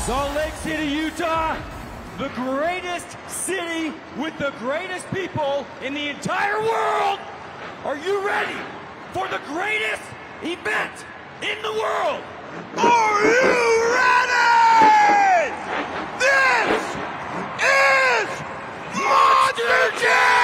Salt Lake City, Utah, the greatest city with the greatest people in the entire world. Are you ready for the greatest event in the world? Are you ready? This is Monster Jam!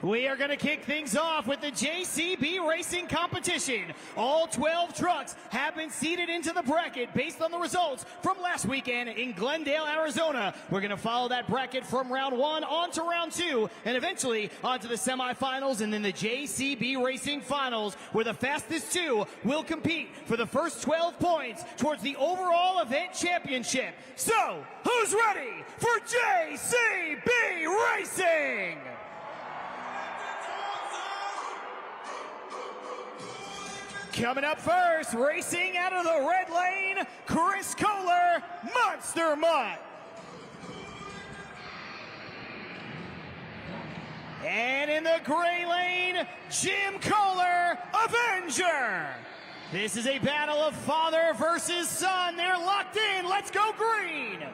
We are going to kick things off with the JCB Racing competition. All 12 trucks have been seeded into the bracket based on the results from last weekend in Glendale, Arizona. We're going to follow that bracket from round 1 on to round 2 and eventually on to the semifinals and then the JCB Racing finals, where the fastest 2 will compete for the first 12 points towards the overall event championship. So, who's ready for JCB Racing? Coming up first, racing out of the red lane, Chris Kohler, Monster Mutt. And in the gray lane, Jim Kohler, Avenger. This is a battle of father versus son. They're locked in. Let's go green.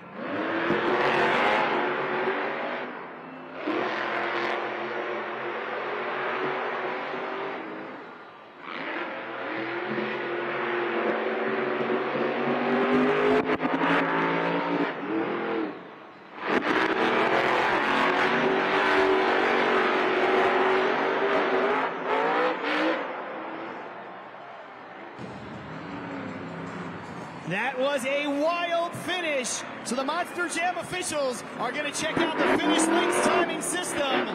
That was a wild finish. So the Monster Jam officials are going to check out the finish links timing system,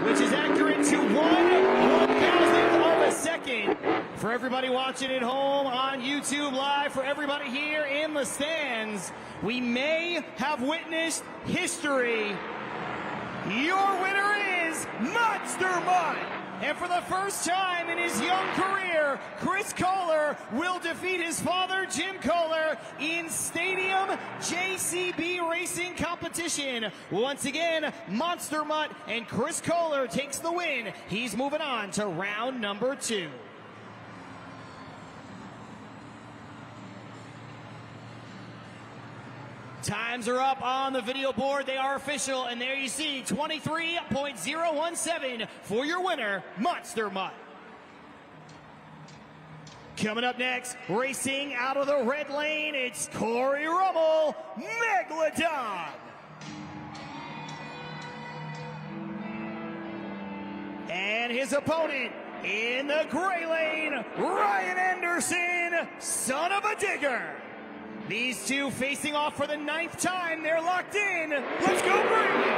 which is accurate to 1/1000th of a second. For everybody watching at home on YouTube Live, for everybody here in the stands, we may have witnessed history. Your winner is Monster Mutt. And for the first time in his young career, Chris Kohler will defeat his father, Jim Kohler, in Stadium JCB Racing competition. Once again, Monster Mutt and Chris Kohler takes the win. He's moving on to round number 2. Times are up on the video board. They are official, and there you see 23.017 for your winner, Monster Mutt. Coming up next, racing out of the red lane, it's Corey Rummel, Megalodon. And his opponent in the gray lane, Ryan Anderson, Son-uva Digger. These two facing off for the 9th time. They're locked in. Let's go green.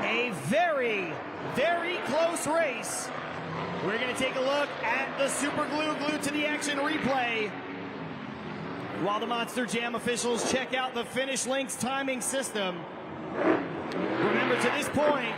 A very close race. We're going to take a look at the super glue glued to the action replay while the Monster Jam officials check out the finish links timing system. Remember, to this point,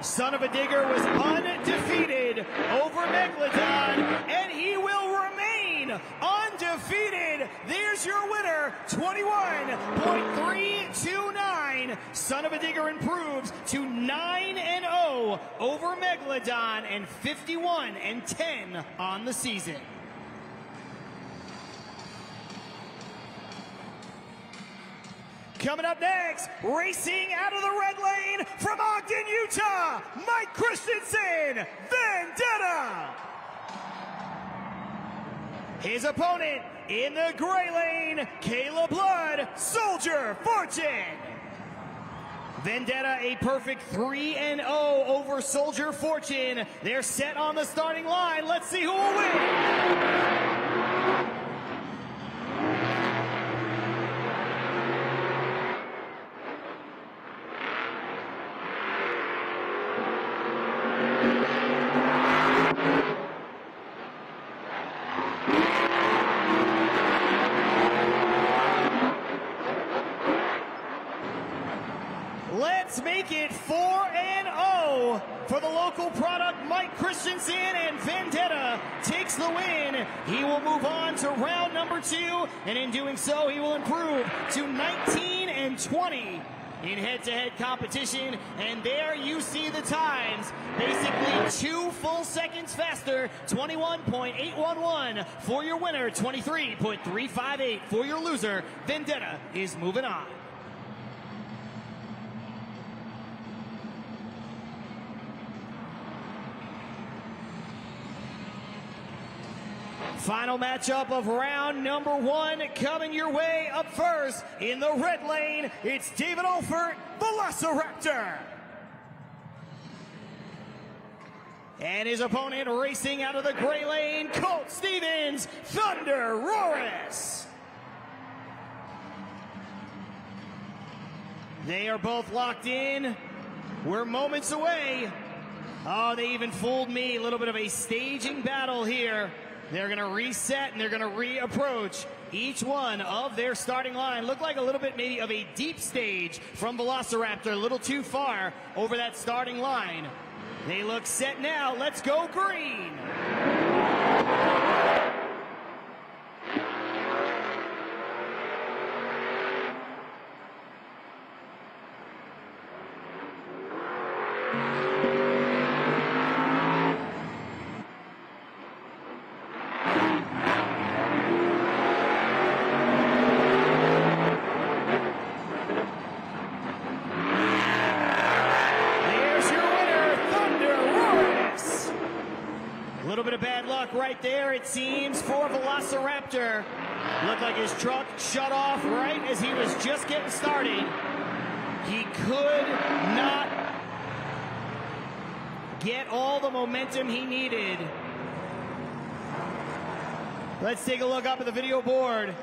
Son-uva Digger was undefeated over Megalodon, and he will remain undefeated undefeated. There's your winner, 21.329. Son-uva Digger improves to 9-0 over Megalodon and 51-10 on the season. Coming up next, racing out of the red lane from Ogden, Utah, Mike Christensen, Vendetta. His opponent in the gray lane, Caleb Blood, Soldier Fortune. Vendetta a perfect 3-0 over Soldier Fortune. They're set on the starting line. Let's see who will win. Let's make it 4-0 for the local product. Mike Christensen, and Vendetta takes the win. He will move on to round number 2, and in doing so, he will improve to 19-20 in head-to-head competition. And there you see the times, basically 2 full seconds faster. 21.811 for your winner, 23.358 for your loser. Vendetta is moving on. Final matchup of round number 1 coming your way. Up first in the red lane, it's David Alford, Velociraptor. And his opponent racing out of the gray lane, Colt Stevens, Thunder Roris. They are both locked in. We're moments away. Oh, they even fooled me. A little bit of a staging battle here. They're going to reset and they're going to reapproach each one of their starting line. Looked like a little bit maybe of a deep stage from Velociraptor, a little too far over that starting line. They look set now. Let's go green. A little bit of bad luck right there, it seems, for Velociraptor. Looked like his truck shut off right as he was just getting started. He could not get all the momentum he needed. Let's take a look up at the video board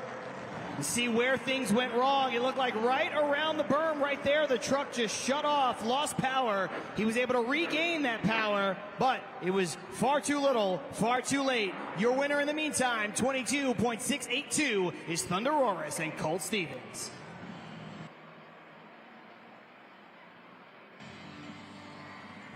and see where things went wrong. It looked like right around the berm right there, the truck just shut off, lost power. He was able to regain that power, but it was far too little, far too late. Your winner in the meantime, 22.682, is Thunder Roris and Colt Stevens.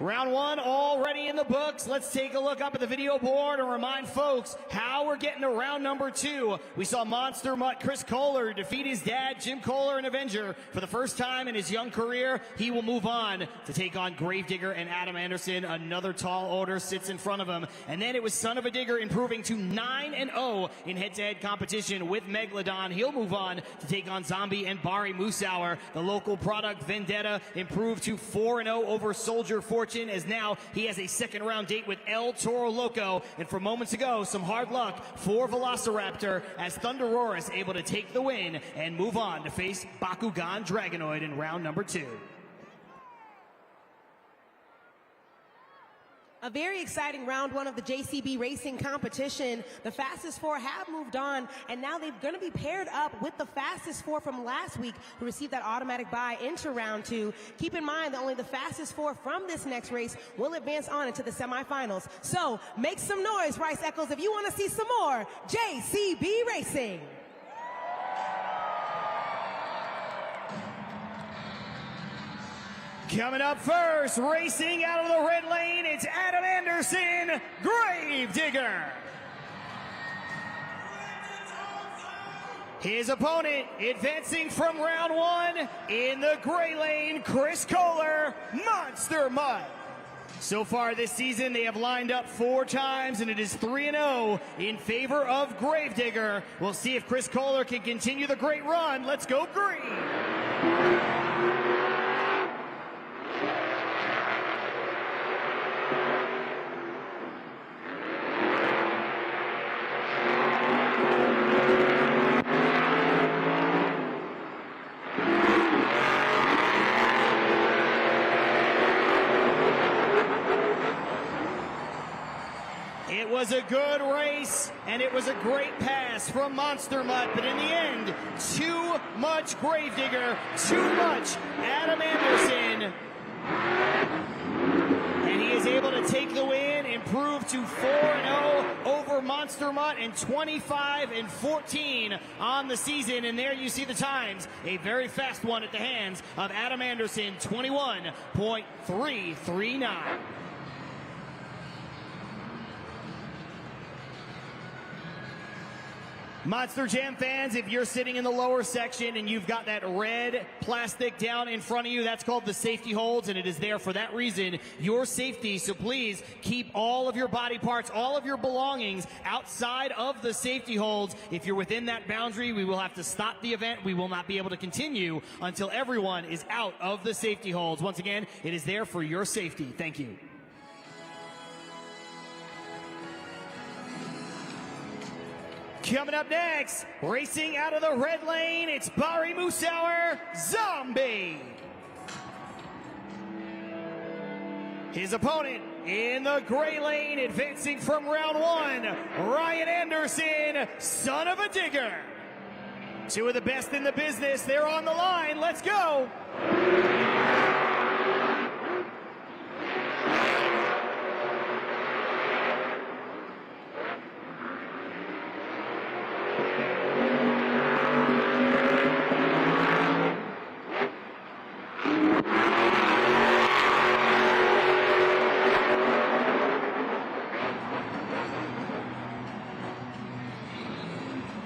Round 1 already in the books. Let's take a look up at the video board and remind folks how we're getting to round number 2. We saw Monster Mutt Chris Kohler defeat his dad, Jim Kohler, an Avenger, for the first time in his young career. He will move on to take on Gravedigger and Adam Anderson. Another tall order sits in front of him. And then it was Son-uva Digger improving to 9-0 in head-to-head competition with Megalodon. He'll move on to take on Zombie and Bari Musauer. The local product Vendetta improved to 4-0 over Soldier Fortune, as now he has a second round date with Toro Loco. And for moments ago, some hard luck for Velociraptor as Thunder Roris able to take the win and move on to face Bakugan Dragonoid in round number 2. A very exciting round 1 of the JCB racing competition. The fastest 4 have moved on, and now they're going to be paired up with the fastest 4 from last week who received that automatic bye into round 2. Keep in mind that only the fastest 4 from this next race will advance on into the semifinals. So make some noise, Rice Eccles, if you want to see some more JCB racing. Coming up first, racing out of the red lane, it's Adam Anderson, Gravedigger. His opponent advancing from round one in the gray lane, Chris Kohler, Monster Mutt. So far this season, they have lined up 4 times, and it is 3-0 in favor of Gravedigger. We'll see if Chris Kohler can continue the great run. Let's go green. It was a good race, and it was a great pass from Monster Mutt, but in the end, too much Gravedigger, too much Adam Anderson. And he is able to take the win, improve to 4-0 over Monster Mutt and 25-14 on the season. And there you see the times, a very fast one at the hands of Adam Anderson, 21.339. Monster Jam fans, if you're sitting in the lower section and you've got that red plastic down in front of you, that's called the safety holds, and it is there for that reason, your safety. So please keep all of your body parts, all of your belongings outside of the safety holds. If you're within that boundary, we will have to stop the event. We will not be able to continue until everyone is out of the safety holds. Once again, it is there for your safety. Thank you. Coming up next, racing out of the red lane, it's Barry Musauer, Zombie. His opponent in the gray lane, advancing from round one, Ryan Anderson, Son-uva Digger. 2 of the best in the business, they're on the line, let's go.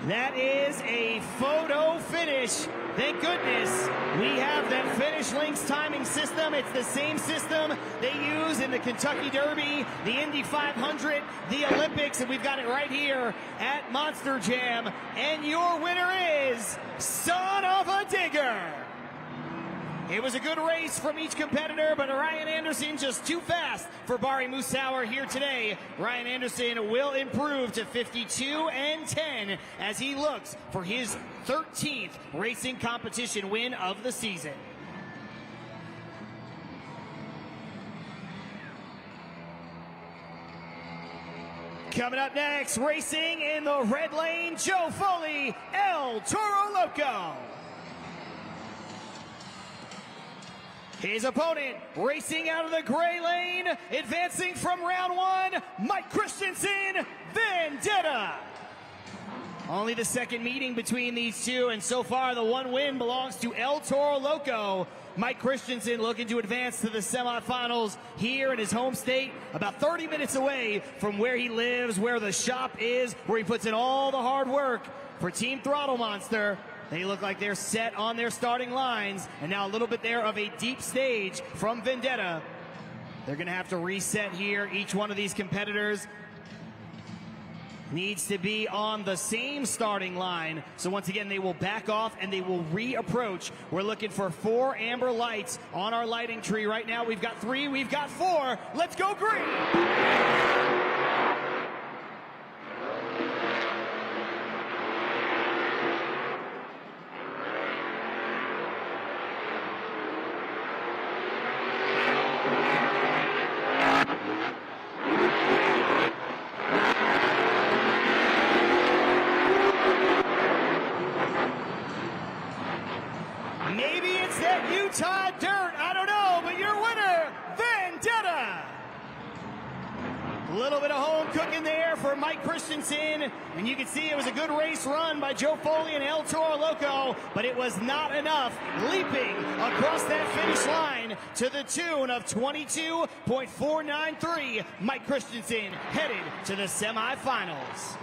That is a photo finish. Thank goodness we have that Finish Links timing system. It's the same system they use in the Kentucky Derby, the Indy 500, the Olympics, and we've got it right here at Monster Jam. And your winner is Son-uva Digger. It was a good race from each competitor, but Ryan Anderson just too fast for Barry Musauer here today. Ryan Anderson will improve to 52-10 as he looks for his 13th racing competition win of the season. Coming up next, racing in the red lane, Joe Foley, El Toro Loco. His opponent racing out of the gray lane, advancing from round one, Mike Christensen, Vendetta. Only the second meeting between these two, and so far the one win belongs to El Toro Loco. Mike Christensen looking to advance to the semifinals here in his home state, about 30 minutes away from where he lives, where the shop is, where he puts in all the hard work for Team Throttle Monster. They look like they're set on their starting lines, and now a little bit there of a deep stage from Vendetta. They're going to have to reset here. Each one of these competitors needs to be on the same starting line. So once again, they will back off and they will reapproach. We're looking for 4 amber lights on our lighting tree right now. We've got 3, we've got 4. Let's go green. Maybe it's that Utah dirt, I don't know, but your winner, Vendetta. A little bit of home cooking there for Mike Christensen, and you can see it was a good race run by Joe Foley and El Toro Loco, but it was not enough, leaping across that finish line to the tune of 22.493. Mike Christensen headed to the semifinals.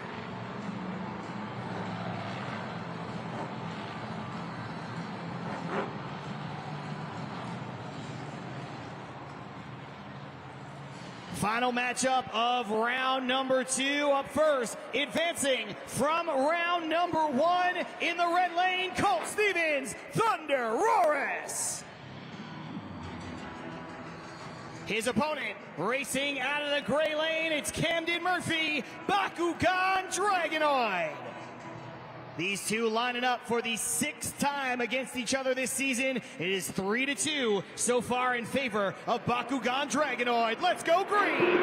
Final matchup of round number 2. Up first, advancing from round number 1 in the red lane, Colt Stevens, Thunder Roris. His opponent, racing out of the gray lane, it's Camden Murphy, Bakugan Dragonoid. These two lining up for the 6th time against each other this season. It is 3-2 so far in favor of Bakugan Dragonoid. Let's go green!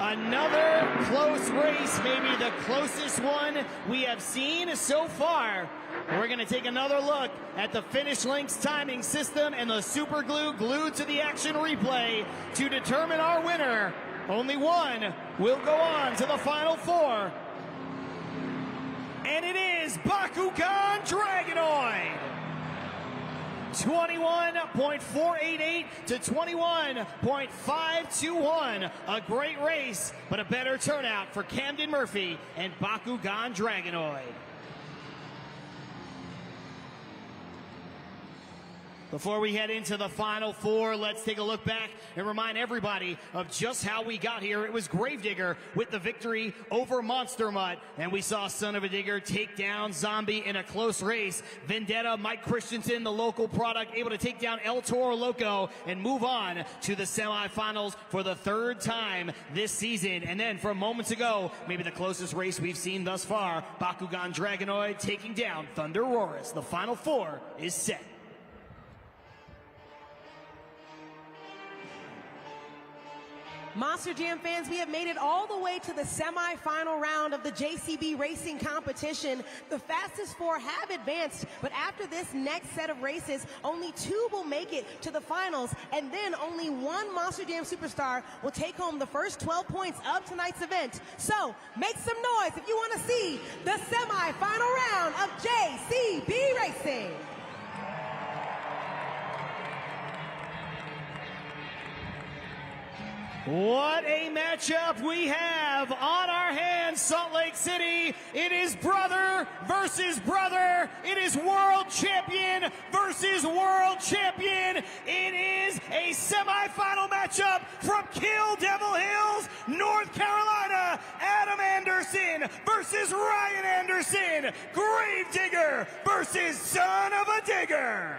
Another close race, maybe the closest one we have seen so far. We're going to take another look at the finish links timing system and the super glue glued to the action replay to determine our winner. Only one will go on to the final 4. And it is Bakugan Dragonoid. 21.488 to 21.521. A great race, but a better turnout for Camden Murphy and Bakugan Dragonoid. Before we head into the final 4, let's take a look back and remind everybody of just how we got here. It was Gravedigger with the victory over Monster Mutt, and we saw Son-uva Digger take down Zombie in a close race. Vendetta, Mike Christensen, the local product, able to take down El Toro Loco and move on to the semifinals for the 3rd time this season. And then from moments ago, maybe the closest race we've seen thus far, Bakugan Dragonoid taking down Thunder Roris. The final 4 is set. Monster Jam fans, we have made it all the way to the semifinal round of the JCB racing competition. The fastest 4 have advanced, but after this next set of races, only 2 will make it to the finals, and then only 1 Monster Jam superstar will take home the first 12 points of tonight's event. So, make some noise if you want to see the semifinal round of JCB racing. What a matchup we have on our hands, Salt Lake City. It is brother versus brother. It is world champion versus world champion. It is a semifinal matchup from Kill Devil Hills, North Carolina. Adam Anderson versus Ryan Anderson. Gravedigger versus Son-uva Digger.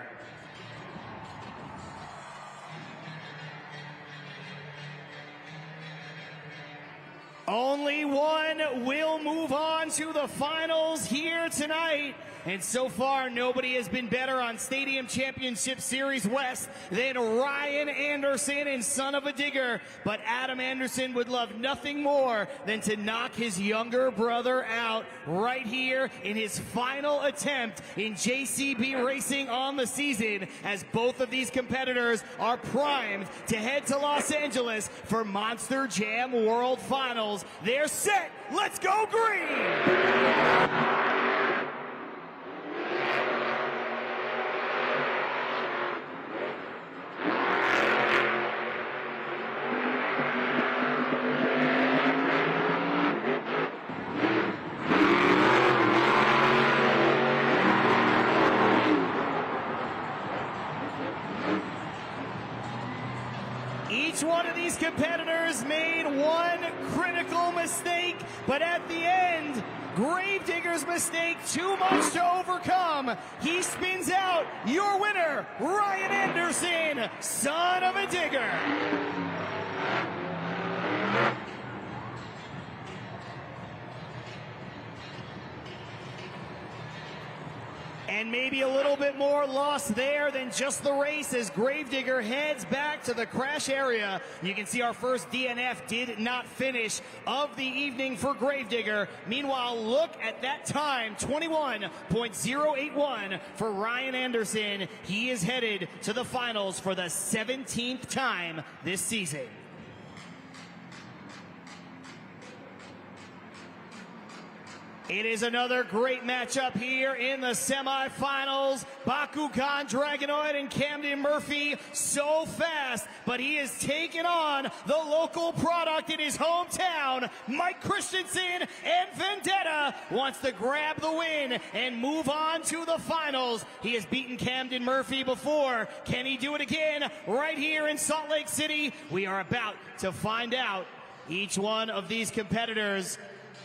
Only one will move on to the finals here tonight. And so far, nobody has been better on Stadium Championship Series West than Ryan Anderson and Son-uva Digger. But Adam Anderson would love nothing more than to knock his younger brother out right here in his final attempt in JCB racing on the season, as both of these competitors are primed to head to Los Angeles for Monster Jam World Finals. They're set. Let's go green! Each one of these competitors made one critical mistake, but at the end, Gravedigger's mistake too much to overcome. He spins out your winner, Ryan Anderson, Son-uva Digger. And maybe a little bit more loss there than just the race as Gravedigger heads back to the crash area. You can see our first DNF did not finish of the evening for Gravedigger. Meanwhile, look at that time, 21.081 for Ryan Anderson. He is headed to the finals for the 17th time this season. It is another great matchup here in the semifinals. Bakugan Dragonoid and Camden Murphy so fast, but he is taking on the local product in his hometown. Mike Christensen and Vendetta wants to grab the win and move on to the finals. He has beaten Camden Murphy before. Can he do it again right here in Salt Lake City? We are about to find out. Each one of these competitors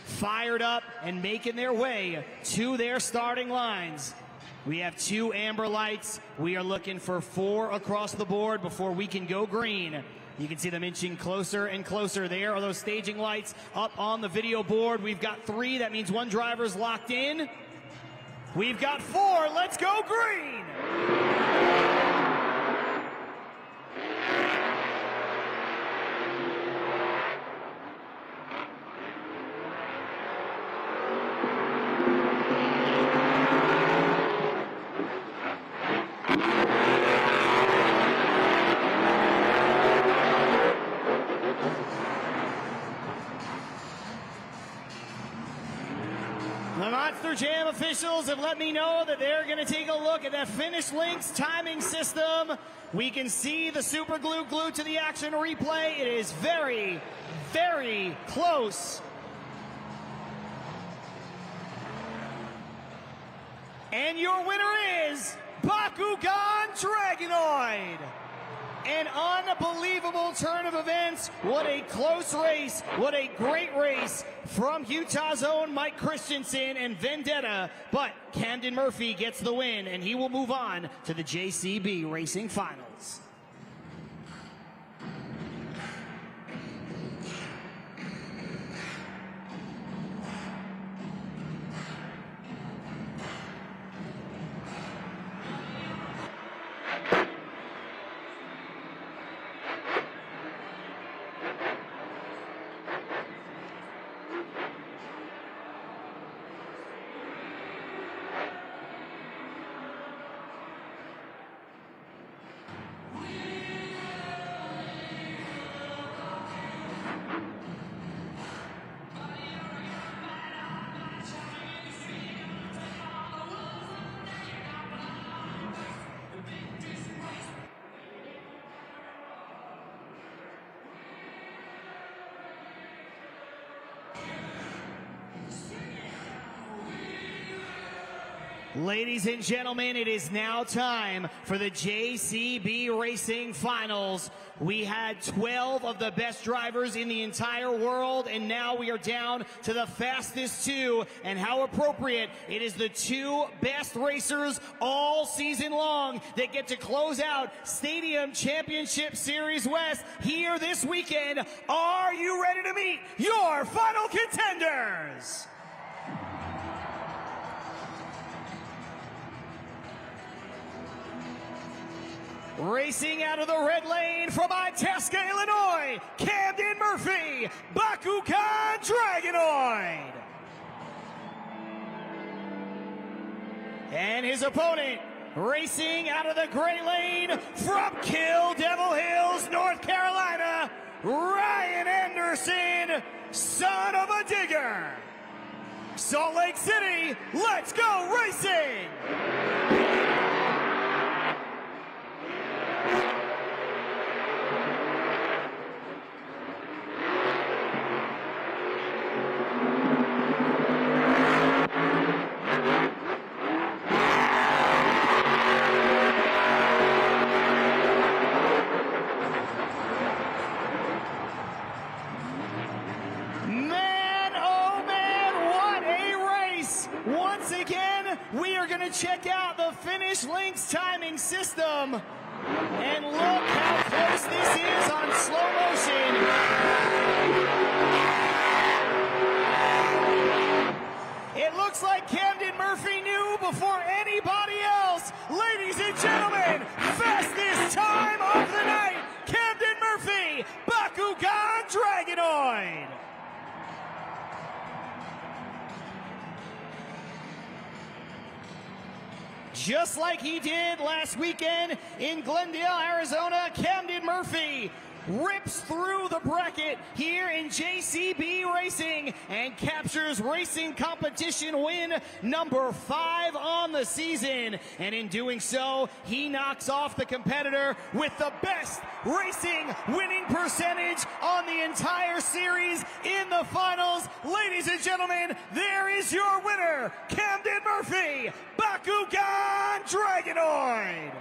fired up and making their way to their starting lines. We have 2 amber lights. We are looking for 4 across the board before we can go green. You can see them inching closer and closer. There are those staging lights up on the video board. We've got 3. That means 1 driver's locked in. We've got 4. Let's go green. The Monster Jam officials have let me know that they're going to take a look at that Finish Links timing system. We can see the super glue glued to the action replay. It is very, very close. And your winner is Bakugan Dragonoid. An unbelievable turn of events. What a close race. What a great race from Utah's own Mike Christensen and Vendetta. But Camden Murphy gets the win, and he will move on to the JCB Racing Finals. Ladies and gentlemen, it is now time for the JCB Racing Finals. We had 12 of the best drivers in the entire world, and now we are down to the fastest 2. And how appropriate, it is the 2 best racers all season long that get to close out Stadium Championship Series West here this weekend. Are you ready to meet your final contenders? Racing out of the red lane from Itasca, Illinois, Camden Murphy, Bakugan Dragonoid. And his opponent, racing out of the gray lane from Kill Devil Hills, North Carolina, Ryan Anderson, Son-uva Digger. Salt Lake City, let's go racing! Once again, we are going to check out the Finish Links timing system. And look how close this is on slow motion. It looks like Camden Murphy knew before anybody else. Ladies and gentlemen, fastest time of the night, Camden Murphy, Bakugan Dragonoid. Just like he did last weekend in Glendale, Arizona, Camden Murphy rips through the bracket here in JCB Racing and captures racing competition win number 5 on the season. And in doing so, he knocks off the competitor with the best racing winning percentage on the entire series in the finals. Ladies and gentlemen, there is your winner, Camden Murphy, Bakugan Dragonoid.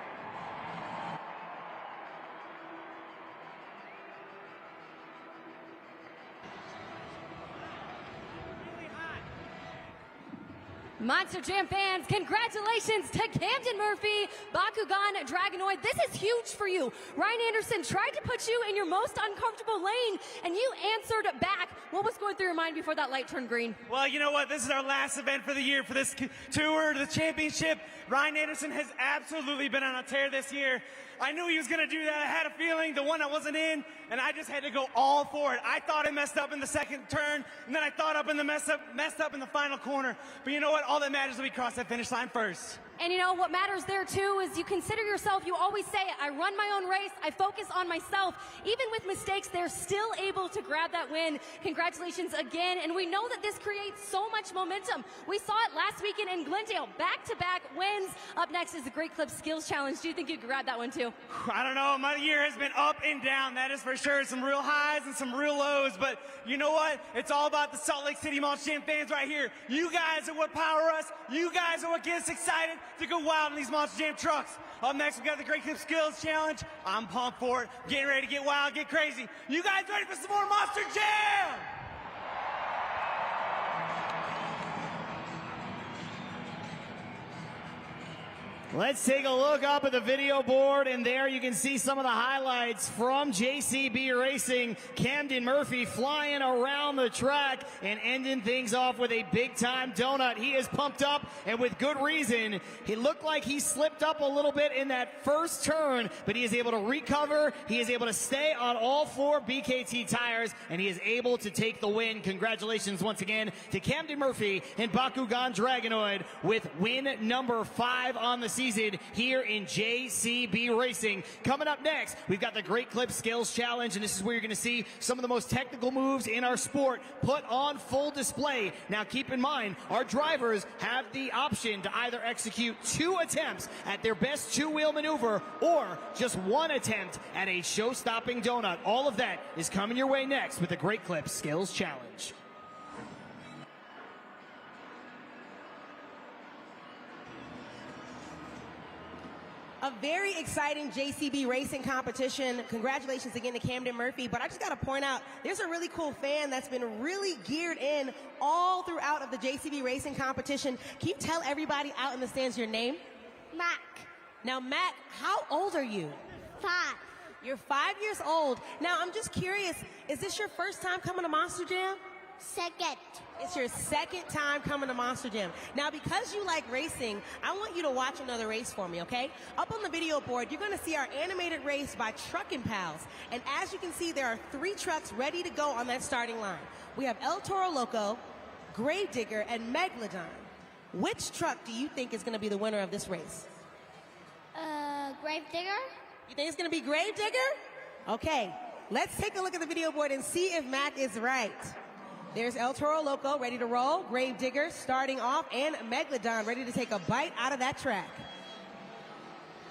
Monster Jam fans, congratulations to Camden Murphy, Bakugan Dragonoid. This is huge for you. Ryan Anderson tried to put you in your most uncomfortable lane, and you answered back. What was going through your mind before that light turned green? Well, you know what? This is our last event for the year for this tour, the championship. Ryan Anderson has absolutely been on a tear this year. I knew he was going to do that. I had a feeling, the one I wasn't in, and I just had to go all for it. I thought I messed up in the second turn, and then I thought messed up in the final corner. But you know what? All that matters is we cross that finish line first. And you know, what matters there too is you consider yourself, you always say, I run my own race, I focus on myself. Even with mistakes, they're still able to grab that win. Congratulations again. And we know that this creates so much momentum. We saw it last weekend in Glendale, back-to-back wins. Up next is the Great Clip Skills Challenge. Do you think you could grab that one too? I don't know. My year has been up and down. That is for sure. Some real highs and some real lows. But you know what? It's all about the Salt Lake City Monster Jam fans right here. You guys are what power us. You guys are what gets us excited to go wild in these Monster Jam trucks. Up next, we got the Great Clip Skills Challenge. I'm pumped for it. Getting ready to get wild, get crazy. You guys ready for some more Monster Jam? Let's take a look up at the video board, and there you can see some of the highlights from JCB Racing. Camden Murphy flying around the track and ending things off with a big-time donut. He is pumped up, and with good reason. He looked like he slipped up a little bit in that first turn, but he is able to recover. He is able to stay on all 4 BKT tires, and he is able to take the win. Congratulations once again to Camden Murphy and Bakugan Dragonoid with win number 5 on the season here in JCB Racing. Coming up next, we've got the Great Clip Skills Challenge, and this is where you're going to see some of the most technical moves in our sport put on full display. Now keep in mind, our drivers have the option to either execute 2 attempts at their best 2-wheel maneuver or just 1 attempt at a show-stopping donut. All of that is coming your way next with the Great Clip Skills Challenge. A very exciting JCB racing competition. Congratulations again to Camden Murphy. But I just got to point out, there's a really cool fan that's been really geared in all throughout of the JCB racing competition. Can you tell everybody out in the stands your name? Mac. Now, Mac, how old are you? 5. You're 5 years old. Now, I'm just curious, is this your first time coming to Monster Jam? Second. It's your second time coming to Monster Jam. Now, because you like racing, I want you to watch another race for me, okay? Up on the video board, you're going to see our animated race by Truckin' Pals. And as you can see, there are 3 trucks ready to go on that starting line. We have El Toro Loco, Grave Digger, and Megalodon. Which truck do you think is going to be the winner of this race? Grave Digger? You think it's going to be Grave Digger? Okay, let's take a look at the video board and see if Mac is right. There's El Toro Loco ready to roll, Grave Digger starting off, and Megalodon ready to take a bite out of that track.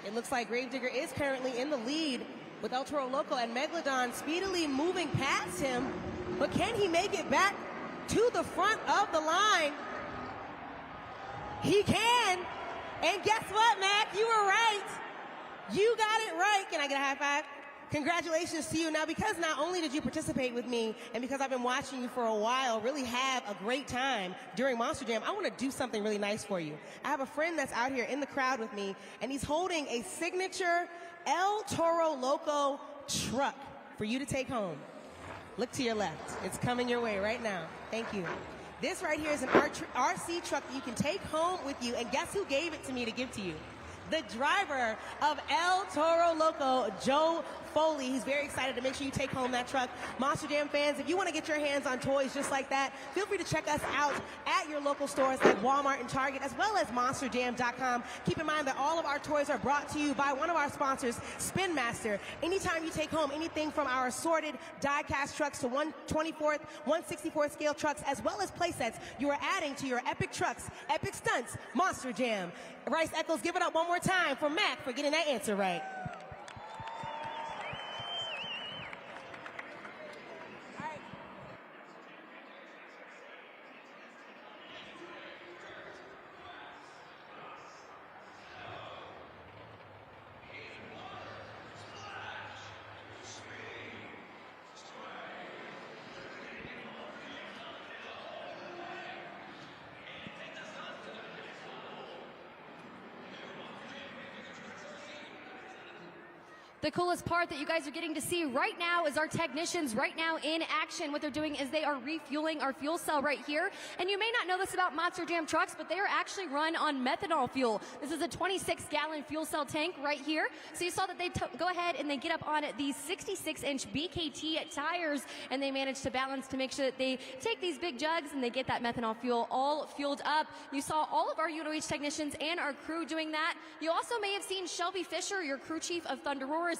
It looks like Grave Digger is currently in the lead with El Toro Loco, and Megalodon speedily moving past him. But can he make it back to the front of the line? He can. And guess what, Mac? You were right. You got it right. Can I get a high five? Congratulations to you. Now, because not only did you participate with me, and because I've been watching you for a while, really have a great time during Monster Jam, I want to do something really nice for you. I have a friend that's out here in the crowd with me, and he's holding a signature El Toro Loco truck for you to take home. Look to your left. It's coming your way right now. Thank you. This right here is an RC truck that you can take home with you, and guess who gave it to me to give to you? The driver of El Toro Loco, Joe Foley. He's very excited to make sure you take home that truck. Monster Jam fans, if you want to get your hands on toys just like that, feel free to check us out at your local stores like Walmart and Target, as well as monsterjam.com. Keep in mind that all of our toys are brought to you by one of our sponsors, Spin Master. Anytime you take home anything from our assorted die-cast trucks to 1/24th, 1/64th scale trucks, as well as play sets, you are adding to your epic trucks, epic stunts, Monster Jam. Rice Eccles, give it up one more time for Mac for getting that answer right. The coolest part that you guys are getting to see right now is our technicians right now in action. What they're doing is they are refueling our fuel cell right here. And you may not know this about Monster Jam trucks, but they are actually run on methanol fuel. This is a 26-gallon fuel cell tank right here. So you saw that they go ahead and they get up on these 66-inch BKT tires, and they manage to balance to make sure that they take these big jugs and they get that methanol fuel all fueled up. You saw all of our UNOH technicians and our crew doing that. You also may have seen Shelby Fisher, your crew chief of Thunder Roars.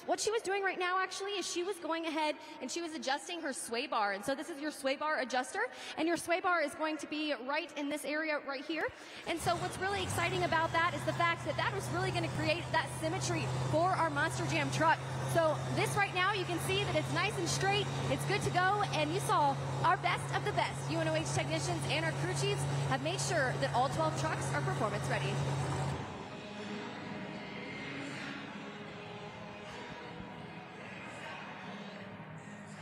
What she was doing right now actually is she was going ahead and she was adjusting her sway bar. And so this is your sway bar adjuster, and your sway bar is going to be right in this area right here. And so what's really exciting about that is the fact that that was really going to create that symmetry for our Monster Jam truck. So this right now, you can see that it's nice and straight, it's good to go, and you saw our best of the best UNOH technicians and our crew chiefs have made sure that all 12 trucks are performance ready.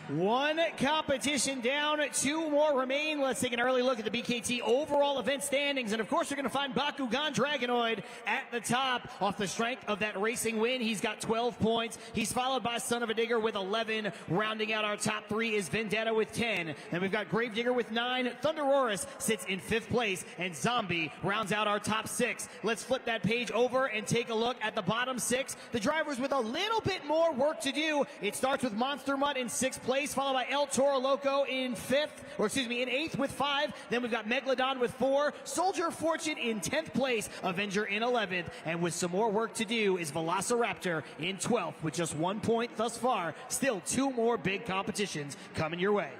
One competition down, two more remain. Let's take an early look at the BKT overall event standings. And of course, you're going to find Bakugan Dragonoid at the top off the strength of that racing win. He's got 12 points. He's followed by Son-uva Digger with 11. Rounding out our top three is Vendetta with 10. Then we've got Gravedigger with 9. Thunderoris sits in 5th place. And Zombie rounds out our top 6. Let's flip that page over and take a look at the bottom 6. The drivers with a little bit more work to do. It starts with Monster Mutt in 6th place, followed by El Toro Loco in 8th with 5. Then we've got Megalodon with 4. Soldier Fortune in 10th place. Avenger in 11th. And with some more work to do is Velociraptor in 12th with just 1 point thus far. Still 2 more big competitions coming your way.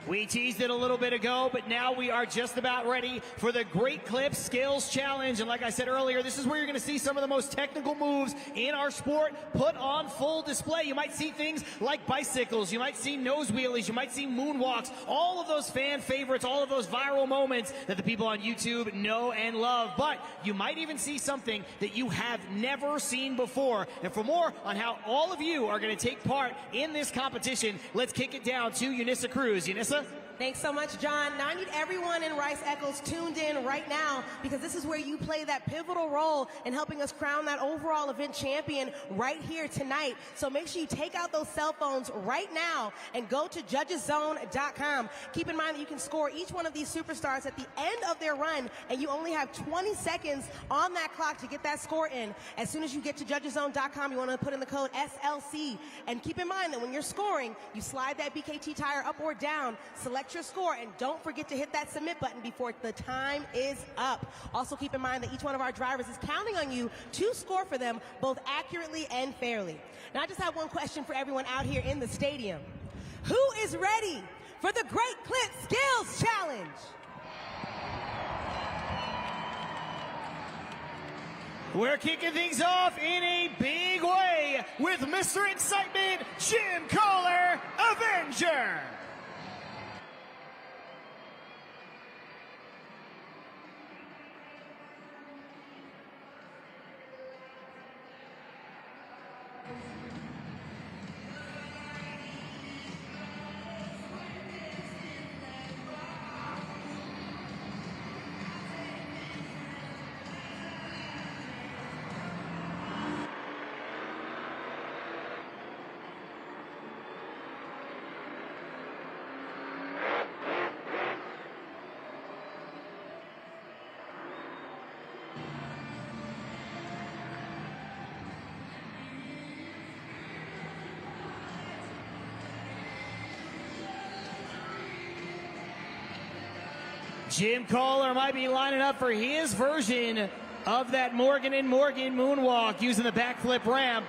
We teased it a little bit ago, but now we are just about ready for the Great Clips Skills Challenge. And like I said earlier, this is where you're going to see some of the most technical moves in our sport put on full display. You might see things like bicycles, you might see nose wheelies, you might see moonwalks, all of those fan favorites, all of those viral moments that the people on YouTube know and love. But you might even see something that you have never seen before. And for more on how all of you are going to take part in this competition, let's kick it down to Unissa Cruz. Unissa? Thanks so much, John. Now I need everyone in Rice Eccles tuned in right now, because this is where you play that pivotal role in helping us crown that overall event champion right here tonight. So make sure you take out those cell phones right now and go to judgeszone.com. Keep in mind that you can score each one of these superstars at the end of their run, and you only have 20 seconds on that clock to get that score in. As soon as you get to judgeszone.com, you want to put in the code SLC. And keep in mind that when you're scoring, you slide that BKT tire up or down, select your score, and don't forget to hit that submit button before the time is up. Also keep in mind that each one of our drivers is counting on you to score for them both accurately and fairly. Now I just have one question for everyone out here in the stadium. Who is ready for the Great Clip Skills Challenge? We're kicking things off in a big way with Mr. Excitement, Jim Kohler, Avenger. Jim Kohler might be lining up for his version of that Morgan and Morgan moonwalk using the backflip ramp.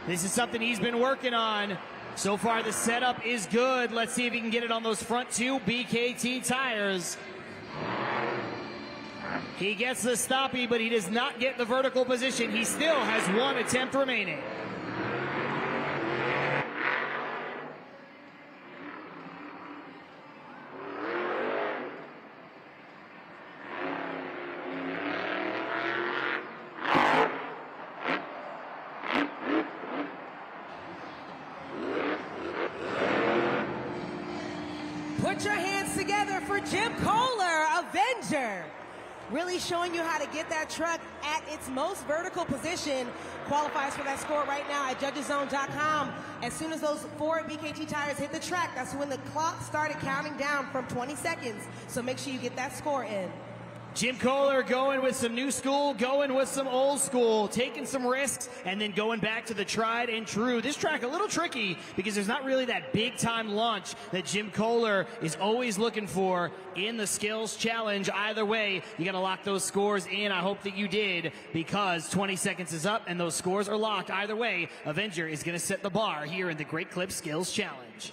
This is something he's been working on. So far, the setup is good. Let's see if he can get it on those front two BKT tires. He gets the stoppie, but he does not get the vertical position. He still has one attempt remaining. Put your hands together for Jim Kohler, Avenger. Really showing you how to get that truck at its most vertical position. Qualifies for that score right now at judgeszone.com. As soon as those 4 BKT tires hit the track, that's when the clock started counting down from 20 seconds. So make sure you get that score in. Jim Kohler going with some new school, going with some old school, taking some risks, and then going back to the tried and true. This track a little tricky because there's not really that big time launch that Jim Kohler is always looking for in the skills challenge. Either way, you got to lock those scores in. I hope that you did, because 20 seconds is up and those scores are locked. Either way, Avenger is going to set the bar here in the Great Clip Skills Challenge.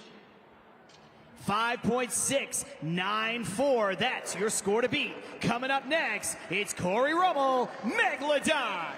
5.694, that's your score to beat. Coming up next, it's Corey Rummel, Megalodon.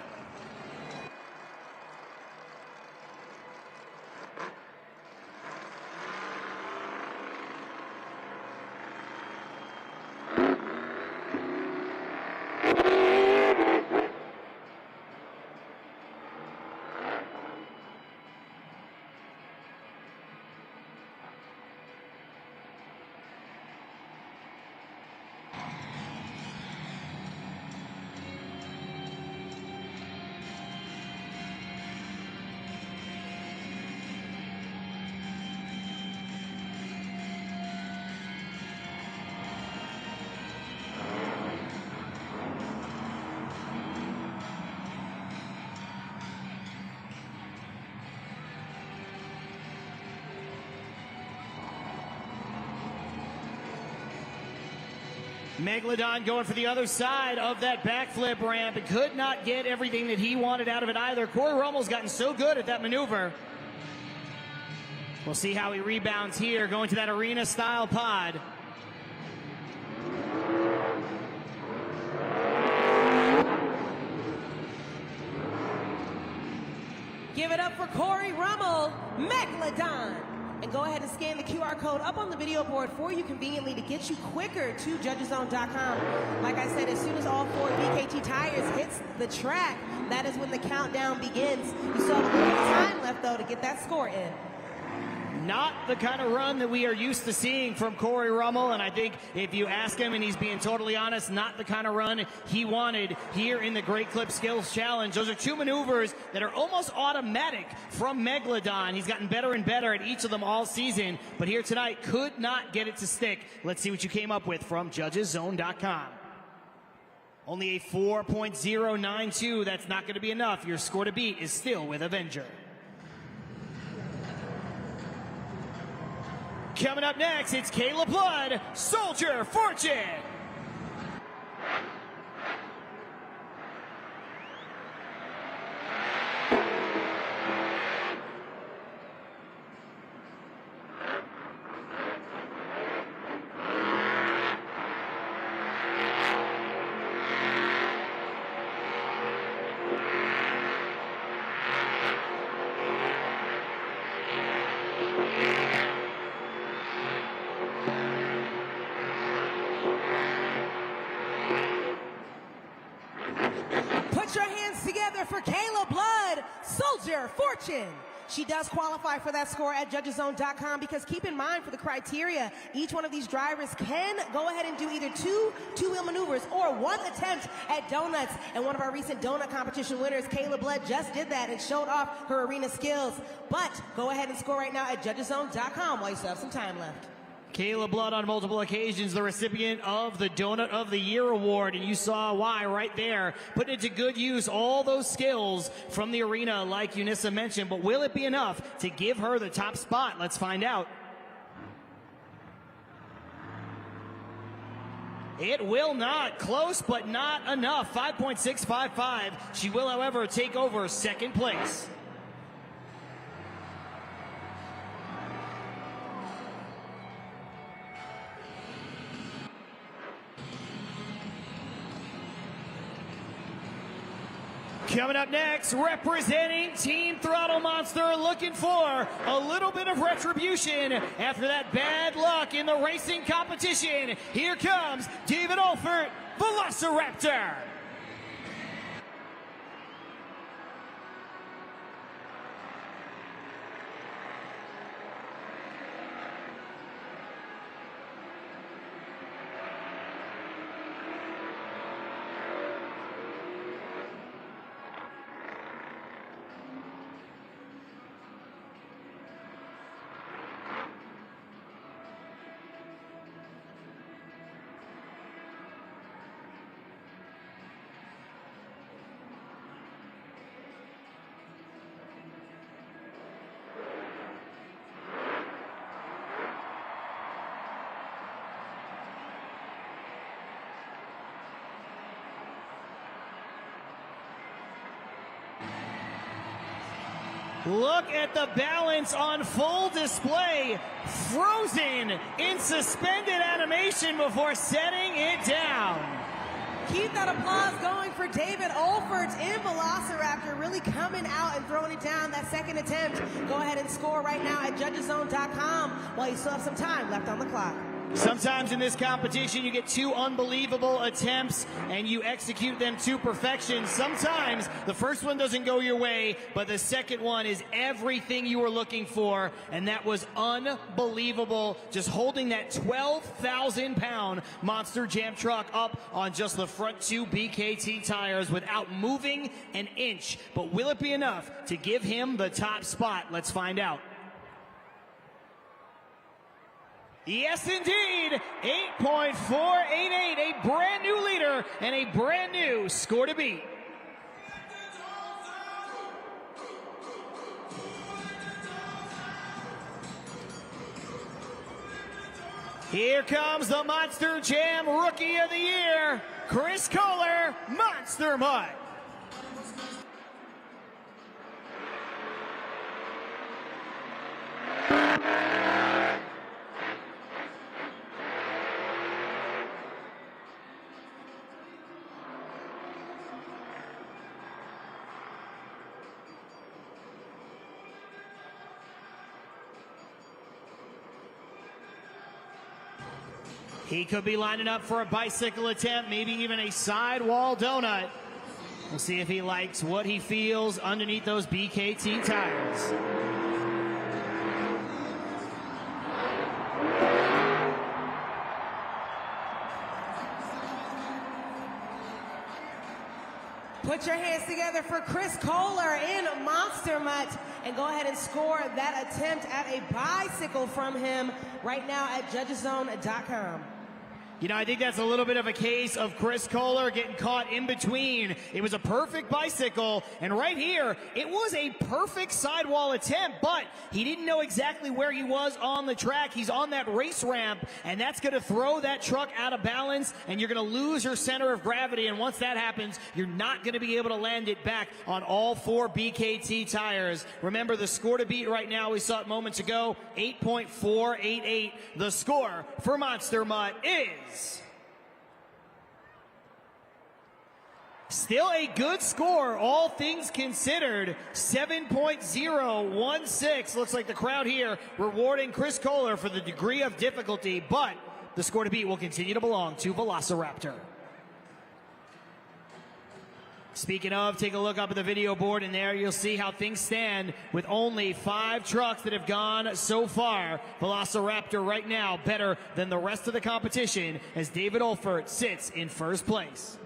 Megalodon going for the other side of that backflip ramp and could not get everything that he wanted out of it either. Corey Rummel's gotten so good at that maneuver. We'll see how he rebounds here, going to that arena style pod. Give it up for Corey Rummel, Megalodon. And go ahead and scan the QR code up on the video board for you conveniently to get you quicker to judgeszone.com. Like I said, as soon as all 4 BKT tires hits the track, that is when the countdown begins. You still have a little bit of time left, though, to get that score in. Not the kind of run that we are used to seeing from Corey Rummel, and I think if you ask him and he's being totally honest, not the kind of run he wanted here in the Great Clip Skills Challenge. Those are 2 maneuvers that are almost automatic from Megalodon. He's gotten better and better at each of them all season, but here tonight could not get it to stick. Let's see what you came up with from judgeszone.com. Only a 4.092. That's not going to be enough. Your score to beat is still with Avenger. Coming up next, it's Caleb Blood, Soldier Fortune. Put your hands together for Kayla Blood, Soldier Fortune. She does qualify for that score at judgeszone.com because keep in mind for the criteria, each one of these drivers can go ahead and do either 2 two-wheel maneuvers or 1 attempt at donuts. And one of our recent donut competition winners, Kayla Blood, just did that and showed off her arena skills. But go ahead and score right now at judgeszone.com while you still have some time left. Kayla Blood on multiple occasions the recipient of the Donut of the Year award, and you saw why right there. Putting it to good use, all those skills from the arena like Unissa mentioned, but will it be enough to give her the top spot? Let's find out. It will not. Close, but not enough. 5.655. She will, however, take over second place. Coming up next, representing Team Throttle Monster, looking for a little bit of retribution after that bad luck in the racing competition. Here comes David Olfert, Velociraptor. Look at the balance on full display, frozen in suspended animation before setting it down. Keep that applause going for David Olfert in Velociraptor, really coming out and throwing it down that second attempt. Go ahead and score right now at judgeszone.com while you still have some time left on the clock. Sometimes in this competition you get two unbelievable attempts and you execute them to perfection. Sometimes the first one doesn't go your way, but the second one is everything you were looking for, and that was unbelievable. Just holding that 12,000-pound Monster Jam truck up on just the front two BKT tires without moving an inch. But will it be enough to give him the top spot? Let's find out. Yes, indeed, 8.488, a brand new leader and a brand new score to beat. Here comes the Monster Jam Rookie of the Year, Chris Kohler, Monster Mutt. He could be lining up for a bicycle attempt, maybe even a sidewall donut. We'll see if he likes what he feels underneath those BKT tires. Put your hands together for Chris Kohler in Monster Mutt and go ahead and score that attempt at a bicycle from him right now at judgeszone.com. You know, I think that's a little bit of a case of Chris Kohler getting caught in between. It was a perfect bicycle, and right here, it was a perfect sidewall attempt, but he didn't know exactly where he was on the track. He's on that race ramp, and that's going to throw that truck out of balance, and you're going to lose your center of gravity, and once that happens, you're not going to be able to land it back on all four BKT tires. Remember, the score to beat right now, we saw it moments ago, 8.488. The score for Monster Mutt is still a good score, all things considered, 7.016. Looks like the crowd here rewarding Chris Kohler for the degree of difficulty, but the score to beat will continue to belong to Velociraptor. Speaking of, take a look up at the video board, and there you'll see how things stand with only 5 trucks that have gone so far. Velociraptor right now better than the rest of the competition as David Olfert sits in first place.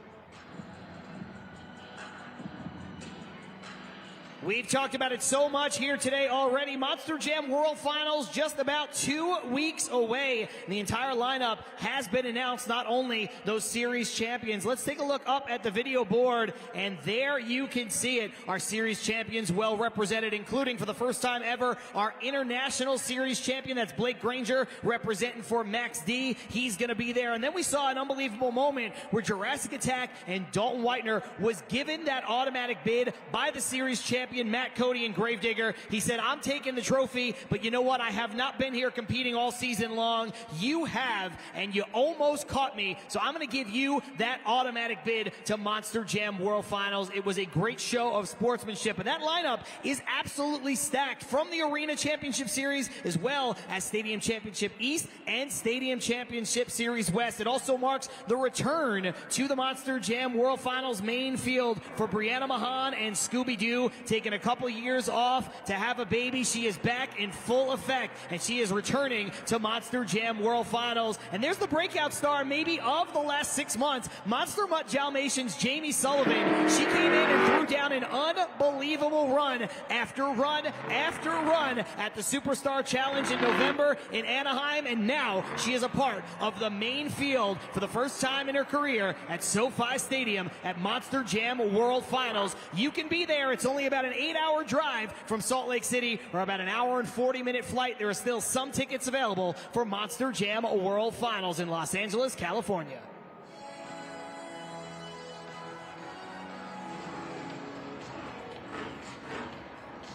We've talked about it so much here today already. Monster Jam World Finals just about 2 weeks away. The entire lineup has been announced, not only those series champions. Let's take a look up at the video board, and there you can see it. Our series champions well represented, including for the first time ever, our international series champion. That's Blake Granger representing for Max D. He's going to be there. And then we saw an unbelievable moment where Jurassic Attack and Dalton Whitener was given that automatic bid by the series champion Matt Cody and Gravedigger. He said, I'm taking the trophy, but you know what? I have not been here competing all season long. You have, and you almost caught me, so I'm going to give you that automatic bid to Monster Jam World Finals. It was a great show of sportsmanship, and that lineup is absolutely stacked from the Arena Championship Series as well as Stadium Championship East and Stadium Championship Series West. It also marks the return to the Monster Jam World Finals main field for Brianna Mahan and Scooby-Doo, taking a couple years off to have a baby. She is back in full effect, and she is returning to Monster Jam World Finals. And there's the breakout star maybe of the last 6 months, Monster Mutt Dalmatians Jamie Sullivan. She came in and threw down an unbelievable run after run after run at the Superstar Challenge in November in Anaheim, and now she is a part of the main field for the first time in her career at SoFi Stadium at Monster Jam World Finals. You can be there. It's only about an 8-hour drive from Salt Lake City, or about an hour and 40-minute flight. There are still some tickets available for Monster Jam World Finals in Los Angeles, California.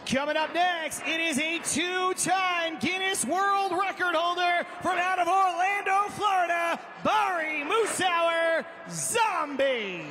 Coming up next, it is a 2-time Guinness World Record holder from out of Orlando, Florida, Bari Musauer, Zombie.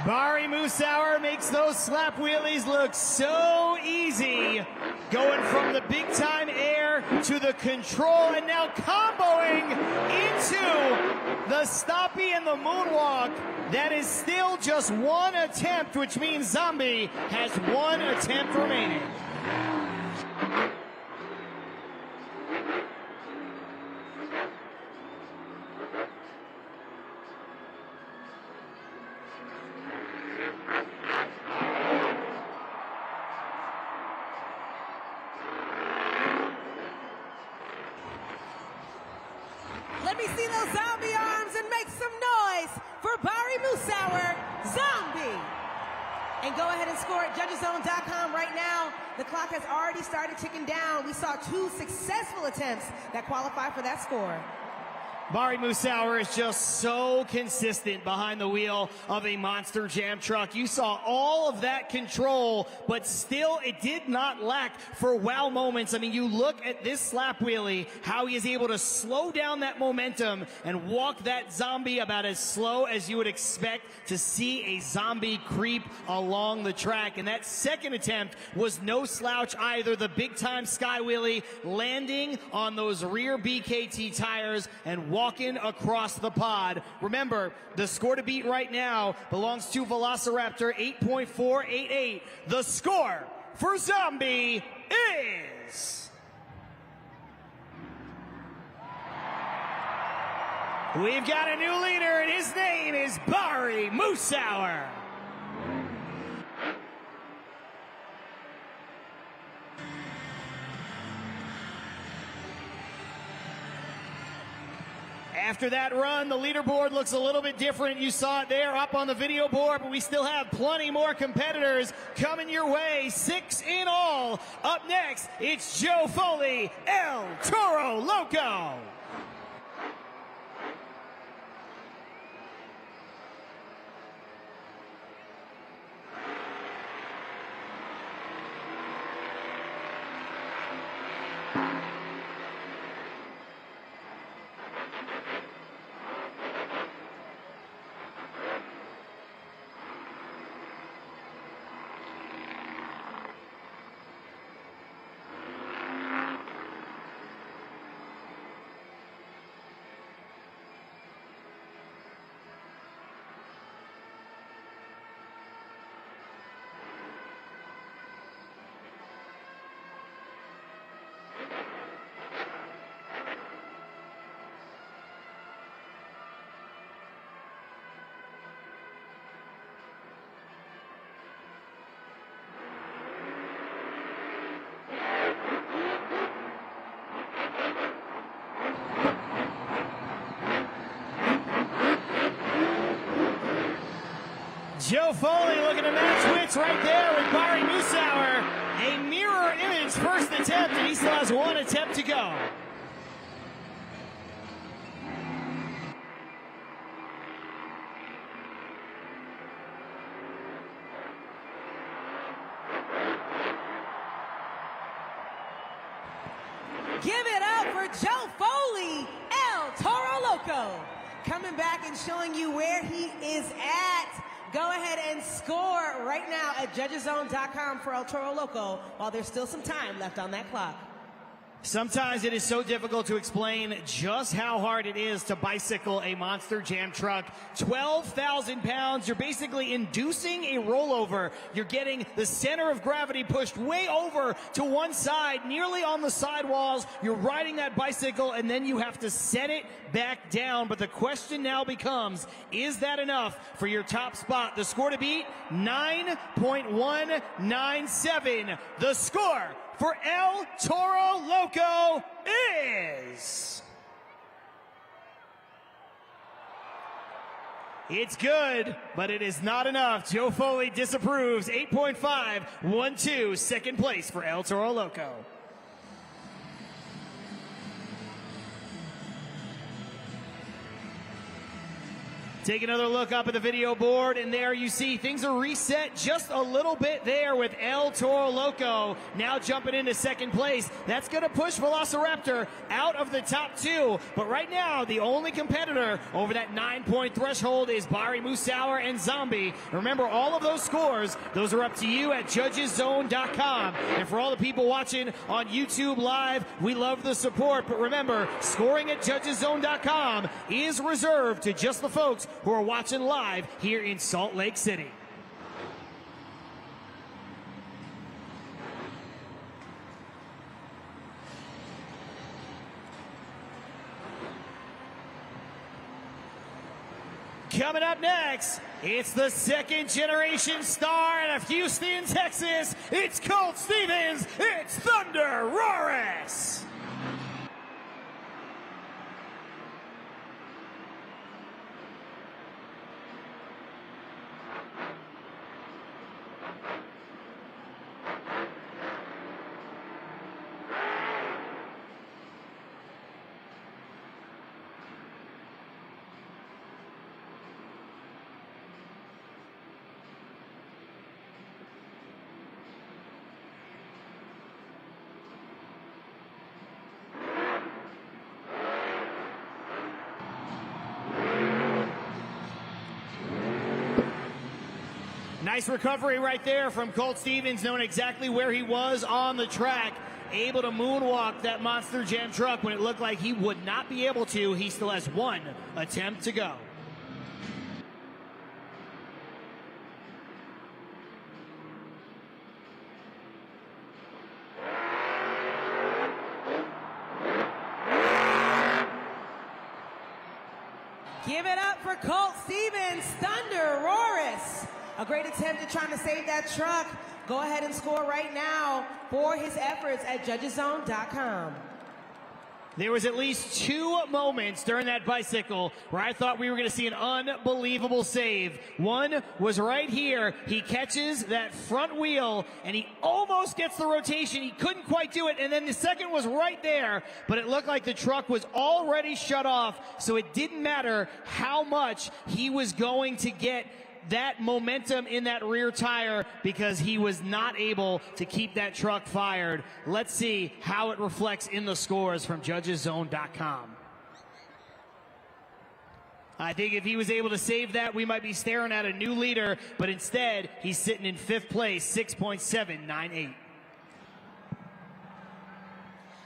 Bari Musauer makes those slap wheelies look so easy. Going from the big time air to the control, and now comboing into the stompy and the moonwalk. That is still just one attempt, which means Zombie has one attempt remaining. Let me see those zombie arms and make some noise for Bari Musauer, Zombie. And go ahead and score at judgeszone.com right now. The clock has already started ticking down. We saw 2 successful attempts that qualify for that score. Bari Musauer is just so consistent behind the wheel of a Monster Jam truck. You saw all of that control, but still it did not lack for wow moments. I mean, you look at this slap wheelie, how he is able to slow down that momentum and walk that zombie about as slow as you would expect to see a zombie creep along the track. And that second attempt was no slouch either. The big time sky wheelie landing on those rear BKT tires and walking across the pod. Remember, the score to beat right now belongs to Velociraptor 8.488. The score for Zombie is... We've got a new leader, and his name is Bari Musauer. After that run, the leaderboard looks a little bit different. You saw it there up on the video board, but we still have plenty more competitors coming your way. 6 in all. Up next, it's Joe Foley, El Toro Loco. Joe Foley looking to match wits right there with Barry Musauer. A mirror image first attempt, and he still has one attempt to go. Give it up for Joe Foley, El Toro Loco. Coming back and showing you where he is at. Go ahead and score right now at judgeszone.com for El Toro Loco while there's still some time left on that clock. Sometimes it is so difficult to explain just how hard it is to bicycle a Monster Jam truck. 12,000 pounds, you're basically inducing a rollover. You're getting the center of gravity pushed way over to one side, nearly on the sidewalls. You're riding that bicycle, and then you have to set it back down. But the question now becomes, is that enough for your top spot? The score to beat, 9.197. The score for El Toro Loco is... It's good, but it is not enough. Joe Foley disapproves. 8.512, second place for El Toro Loco. Take another look up at the video board, and there you see things are reset just a little bit there with El Toro Loco now jumping into second place. That's going to push Velociraptor out of the top two. But right now, the only competitor over that 9-point threshold is Barry Musauer and Zombie. Remember, all of those scores, those are up to you at judgeszone.com. And for all the people watching on YouTube Live, we love the support. But remember, scoring at judgeszone.com is reserved to just the folks who are watching live here in Salt Lake City. Coming up next, it's the second generation star out of Houston, Texas. It's Colt Stevens. It's Thunder Roaris. Nice recovery right there from Colt Stevens, knowing exactly where he was on the track. Able to moonwalk that Monster Jam truck when it looked like he would not be able to. He still has one attempt to go. Give it up for Colt Stevens, Thunder Roaris. A great attempt at trying to save that truck. Go ahead and score right now for his efforts at judgeszone.com. There was at least 2 moments during that bicycle where I thought we were going to see an unbelievable save. One was right here. He catches that front wheel, and he almost gets the rotation. He couldn't quite do it, and then the second was right there, but it looked like the truck was already shut off, so it didn't matter how much he was going to get that momentum in that rear tire because he was not able to keep that truck fired. Let's see how it reflects in the scores from judgeszone.com. I think if he was able to save that, we might be staring at a new leader, but instead, he's sitting in 5th place, 6.798.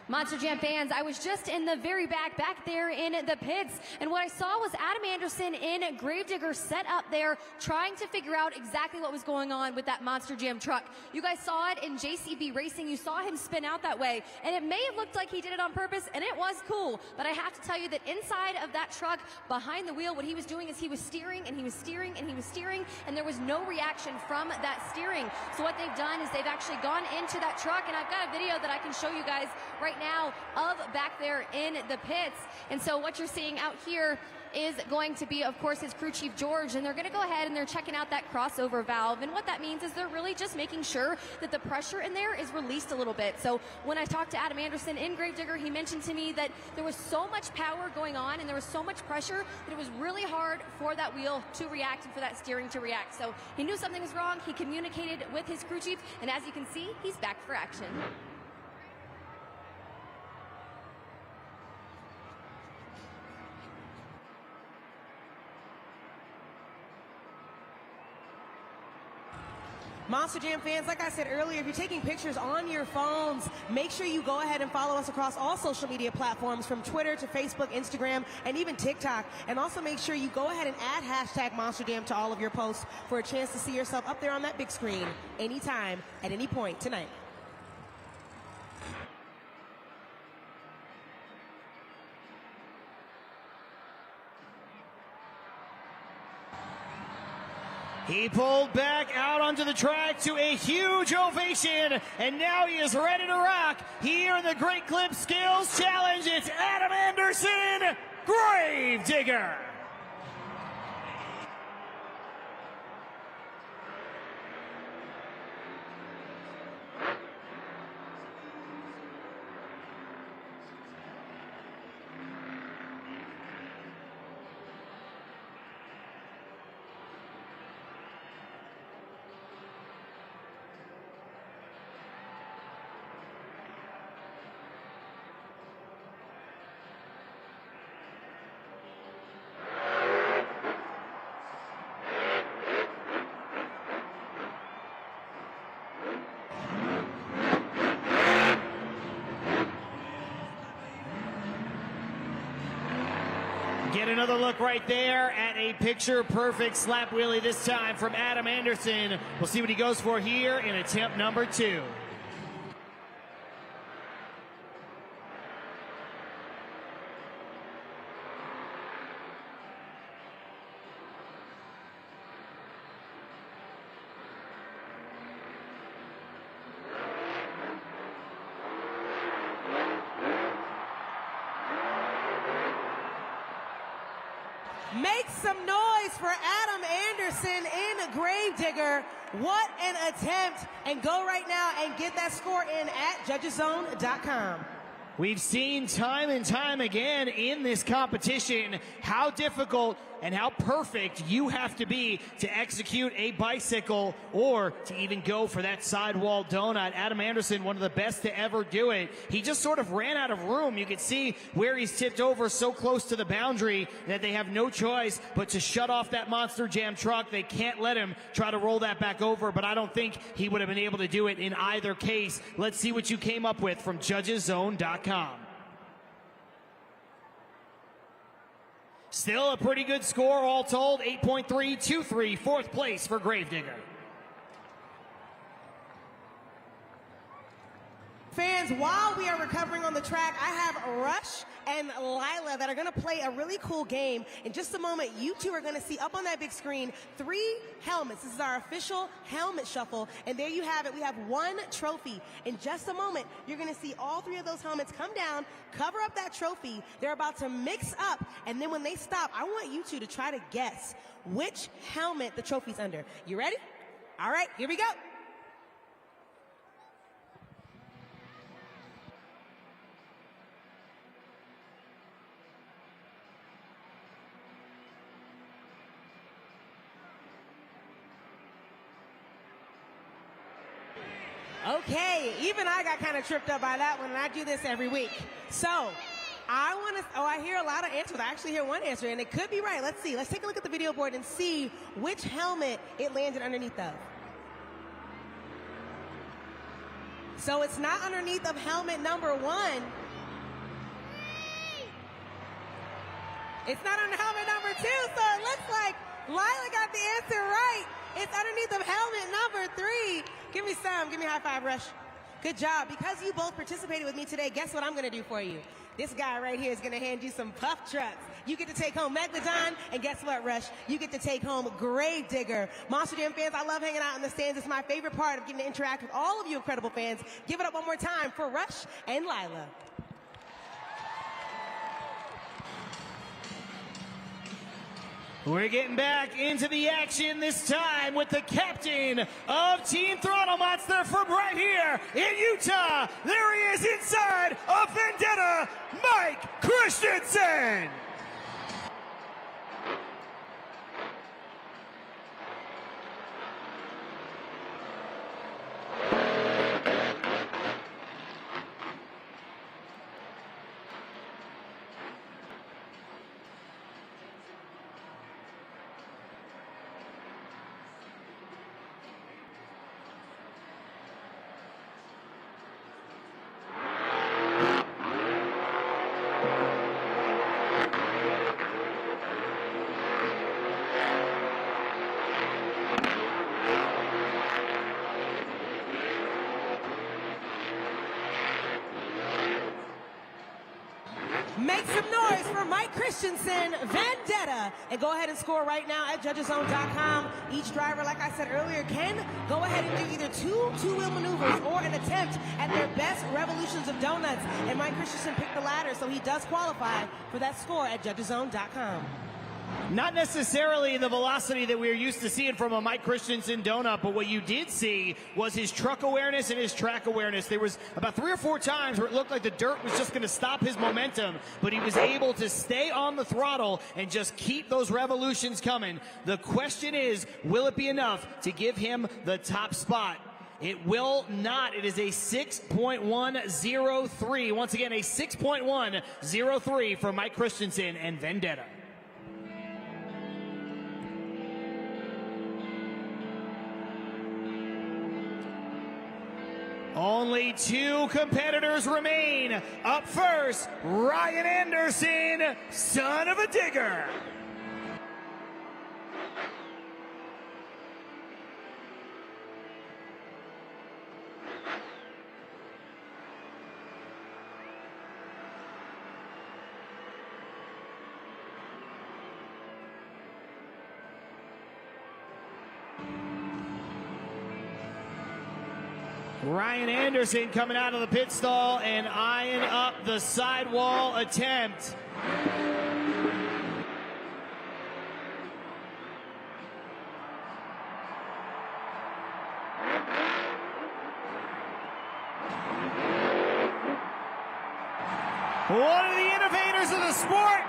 Monster Jam fans, I was just in the very back there in the pits, and what I saw was Adam Anderson in Gravedigger set up there trying to figure out exactly what was going on with that Monster Jam truck. You guys saw it in JCB Racing. You saw him spin out that way, and it may have looked like he did it on purpose, and it was cool, but I have to tell you that inside of that truck, behind the wheel, what he was doing is he was steering, and he was steering, and he was steering, and there was no reaction from that steering. So what they've done is they've actually gone into that truck, and I've got a video that I can show you guys right now of back there in the pits. And so what you're seeing out here is going to be, of course, his crew chief George, and they're going to go ahead and they're checking out that crossover valve. And what that means is they're really just making sure that the pressure in there is released a little bit. So when I talked to Adam Anderson in Gravedigger, he mentioned to me that there was so much power going on and there was so much pressure that it was really hard for that wheel to react and for that steering to react. So he knew something was wrong. He communicated with his crew chief, and as you can see, he's back for action. Monster Jam fans, like I said earlier, if you're taking pictures on your phones, make sure you go ahead and follow us across all social media platforms, from Twitter to Facebook, Instagram, and even TikTok. And also make sure you go ahead and add hashtag Monster Jam to all of your posts for a chance to see yourself up there on that big screen anytime, at any point tonight. He pulled back out onto the track to a huge ovation, and now he is ready to rock here in the Great Clip Skills Challenge. It's Adam Anderson, Gravedigger. Get another look right there at a picture-perfect slap wheelie, this time from Adam Anderson. We'll see what he goes for here in attempt number 2. Make some noise for Adam Anderson in Gravedigger. What an attempt. And go right now and get that score in at judgeszone.com. We've seen time and time again in this competition how difficult and how perfect you have to be to execute a bicycle or to even go for that sidewall donut. Adam Anderson, one of the best to ever do it. He just sort of ran out of room. You can see where he's tipped over so close to the boundary that they have no choice but to shut off that Monster Jam truck. They can't let him try to roll that back over, but I don't think he would have been able to do it in either case. Let's see what you came up with from judgeszone.com. Still a pretty good score all told, 8.323, 4th place for Gravedigger. Fans, while we are recovering on the track, I have Rush and Lila that are going to play a really cool game. In just a moment, you two are going to see up on that big screen 3 helmets. This is our official helmet shuffle, and there you have it. We have 1 trophy. In just a moment, you're going to see all 3 of those helmets come down, cover up that trophy. They're about to mix up, and then when they stop, I want you two to try to guess which helmet the trophy's under. You ready? All right, here we go. Okay, even I got kind of tripped up by that one, and I do this every week. So, I hear a lot of answers. I actually hear one answer, and it could be right. Let's see. Let's take a look at the video board and see which helmet it landed underneath of. So it's not underneath of helmet number 1. It's not on helmet number 2, so it looks like Lila got the answer right. It's underneath of helmet number 3. Give me some. Give me a high five, Rush. Good job. Because you both participated with me today, guess what I'm going to do for you? This guy right here is going to hand you some puff trucks. You get to take home Megalodon, and guess what, Rush? You get to take home Grave Digger. Monster Jam fans, I love hanging out in the stands. It's my favorite part of getting to interact with all of you incredible fans. Give it up one more time for Rush and Lila. We're getting back into the action this time with the captain of Team Throttle Monster from right here in Utah. There he is inside of Vendetta, Mike Christensen. Make some noise for Mike Christensen, Vendetta. And go ahead and score right now at judgeszone.com. Each driver, like I said earlier, can go ahead and do either 2 two-wheel maneuvers or an attempt at their best revolutions of donuts. And Mike Christensen picked the latter, so he does qualify for that score at judgeszone.com. Not necessarily the velocity that we're used to seeing from a Mike Christensen donut, but what you did see was his truck awareness and his track awareness. There was about 3 or 4 times where it looked like the dirt was just going to stop his momentum, but he was able to stay on the throttle and just keep those revolutions coming. The question is, will it be enough to give him the top spot? It will not. It is a 6.103. Once again, a 6.103 for Mike Christensen and Vendetta. Only 2 competitors remain. Up first, Ryan Anderson, Son-uva Digger. Ryan Anderson coming out of the pit stall and eyeing up the sidewall attempt. One of the innovators of the sport,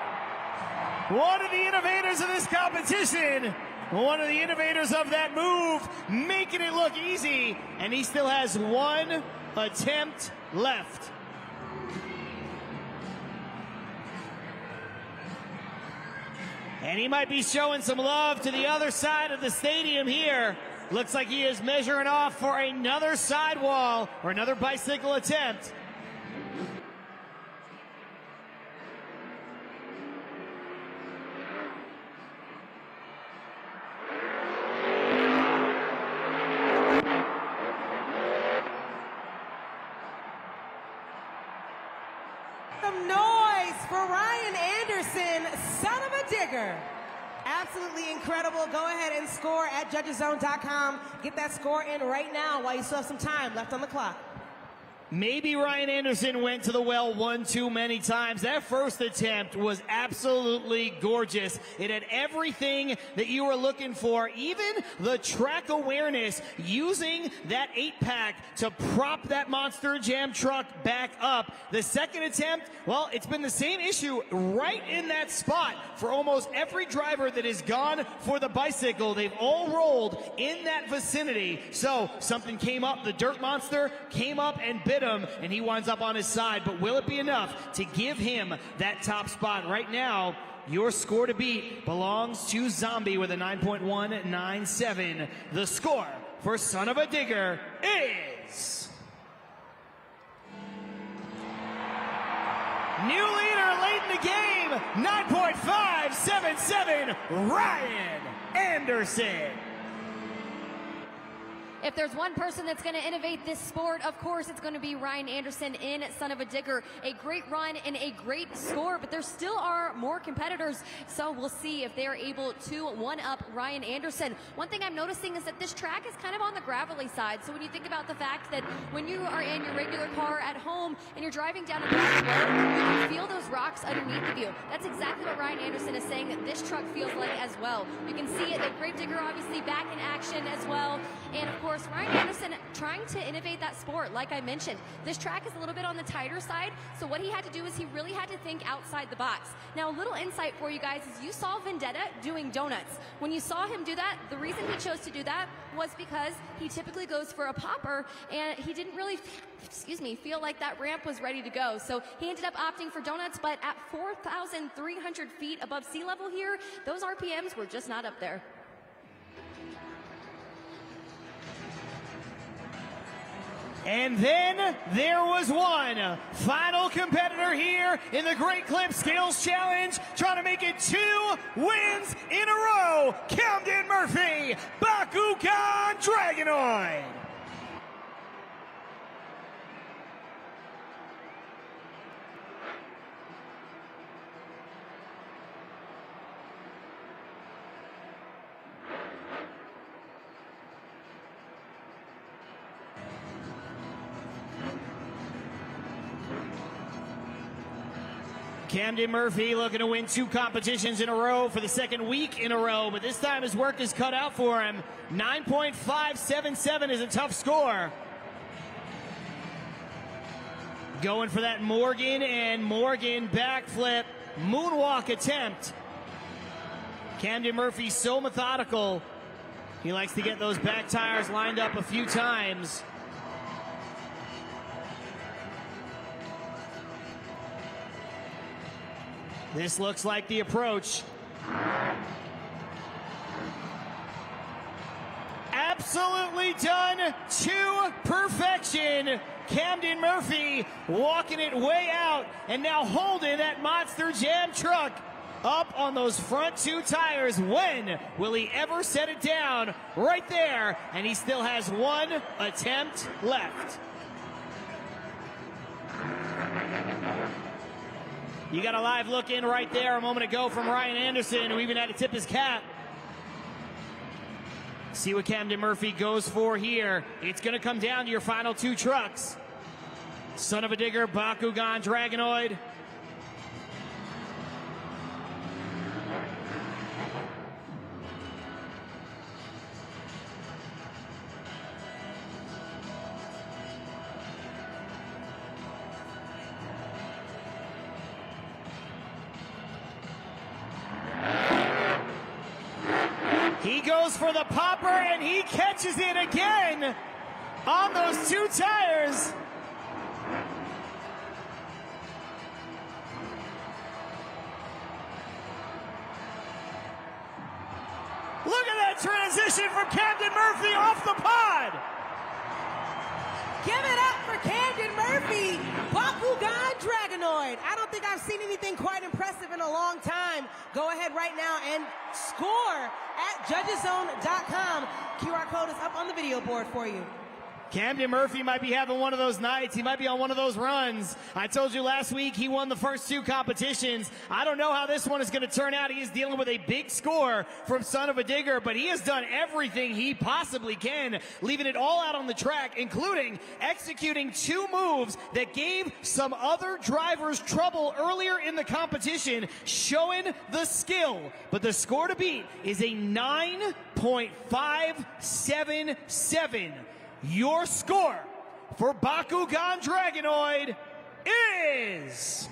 one of the innovators of this competition, one of the innovators of that move, making it look easy, and he still has 1 attempt left. And he might be showing some love to the other side of the stadium here. Looks like he is measuring off for another sidewall or another bicycle attempt. Some noise for Digger. Absolutely incredible. Go ahead and score at judgeszone.com. Get that score in right now while you still have some time left on the clock. Maybe Ryan Anderson went to the well one too many times. That first attempt was absolutely gorgeous. It had everything that you were looking for, even the track awareness, using that 8-pack to prop that Monster Jam truck back up. The second attempt, well, it's been the same issue right in that spot for almost every driver that has gone for the bicycle. They've all rolled in that vicinity. So something came up, the dirt monster came up and bit him, and he winds up on his side. But will it be enough to give him that top spot? Right now, your score to beat belongs to Zombie with a 9.197. The score for Son-uva Digger is... new leader late in the game, 9.577, Ryan Anderson. If there's one person that's going to innovate this sport, of course, it's going to be Ryan Anderson in Son-uva Digger. A great run and a great score, but there still are more competitors, so we'll see if they are able to one-up Ryan Anderson. One thing I'm noticing is that this track is kind of on the gravelly side, so when you think about the fact that when you are in your regular car at home and you're driving down a gravel road, you can feel those rocks underneath of you. That's exactly what Ryan Anderson is saying that this truck feels like as well. You can see it, the Grave Digger obviously back in action as well, and of course, Ryan Anderson trying to innovate that sport, like I mentioned. This track is a little bit on the tighter side, so what he had to do is he really had to think outside the box. Now, a little insight for you guys is you saw Vendetta doing donuts. When you saw him do that, the reason he chose to do that was because he typically goes for a popper, and he didn't really, feel like that ramp was ready to go. So he ended up opting for donuts, but at 4,300 feet above sea level here, those RPMs were just not up there. And then there was one final competitor here in the Great Clip Skills Challenge, trying to make it 2 wins in a row. Camden Murphy, Bakugan Dragonoid. Camden Murphy looking to win 2 competitions in a row for the second week in a row, but this time his work is cut out for him. 9.577 is a tough score. Going for that Morgan and Morgan backflip moonwalk attempt. Camden Murphy so methodical. He likes to get those back tires lined up a few times. This looks like the approach. Absolutely done to perfection. Camden Murphy walking it way out and now holding that Monster Jam truck up on those front 2 tires. When will he ever set it down? Right there, and he still has 1 attempt left. You got a live look in right there a moment ago from Ryan Anderson, who even had to tip his cap. See what Camden Murphy goes for here. It's going to come down to your final 2 trucks. Son-uva Digger, Bakugan Dragonoid. He goes for the popper, and he catches it again on those 2 tires. Look at that transition from Camden Murphy off the pod. Give it up for Camden Murphy, Bakugan Dragonoid. I don't think I've seen anything quite impressive in a long time. Go ahead right now and score at judgeszone.com. QR code is up on the video board for you. Camden Murphy might be having one of those nights. He might be on one of those runs. I told you last week he won the first 2 competitions. I don't know how this one is going to turn out. He is dealing with a big score from Son-uva Digger, but he has done everything he possibly can, leaving it all out on the track, including executing 2 moves that gave some other drivers trouble earlier in the competition, showing the skill. But the score to beat is a 9.577. Your score for Bakugan Dragonoid is...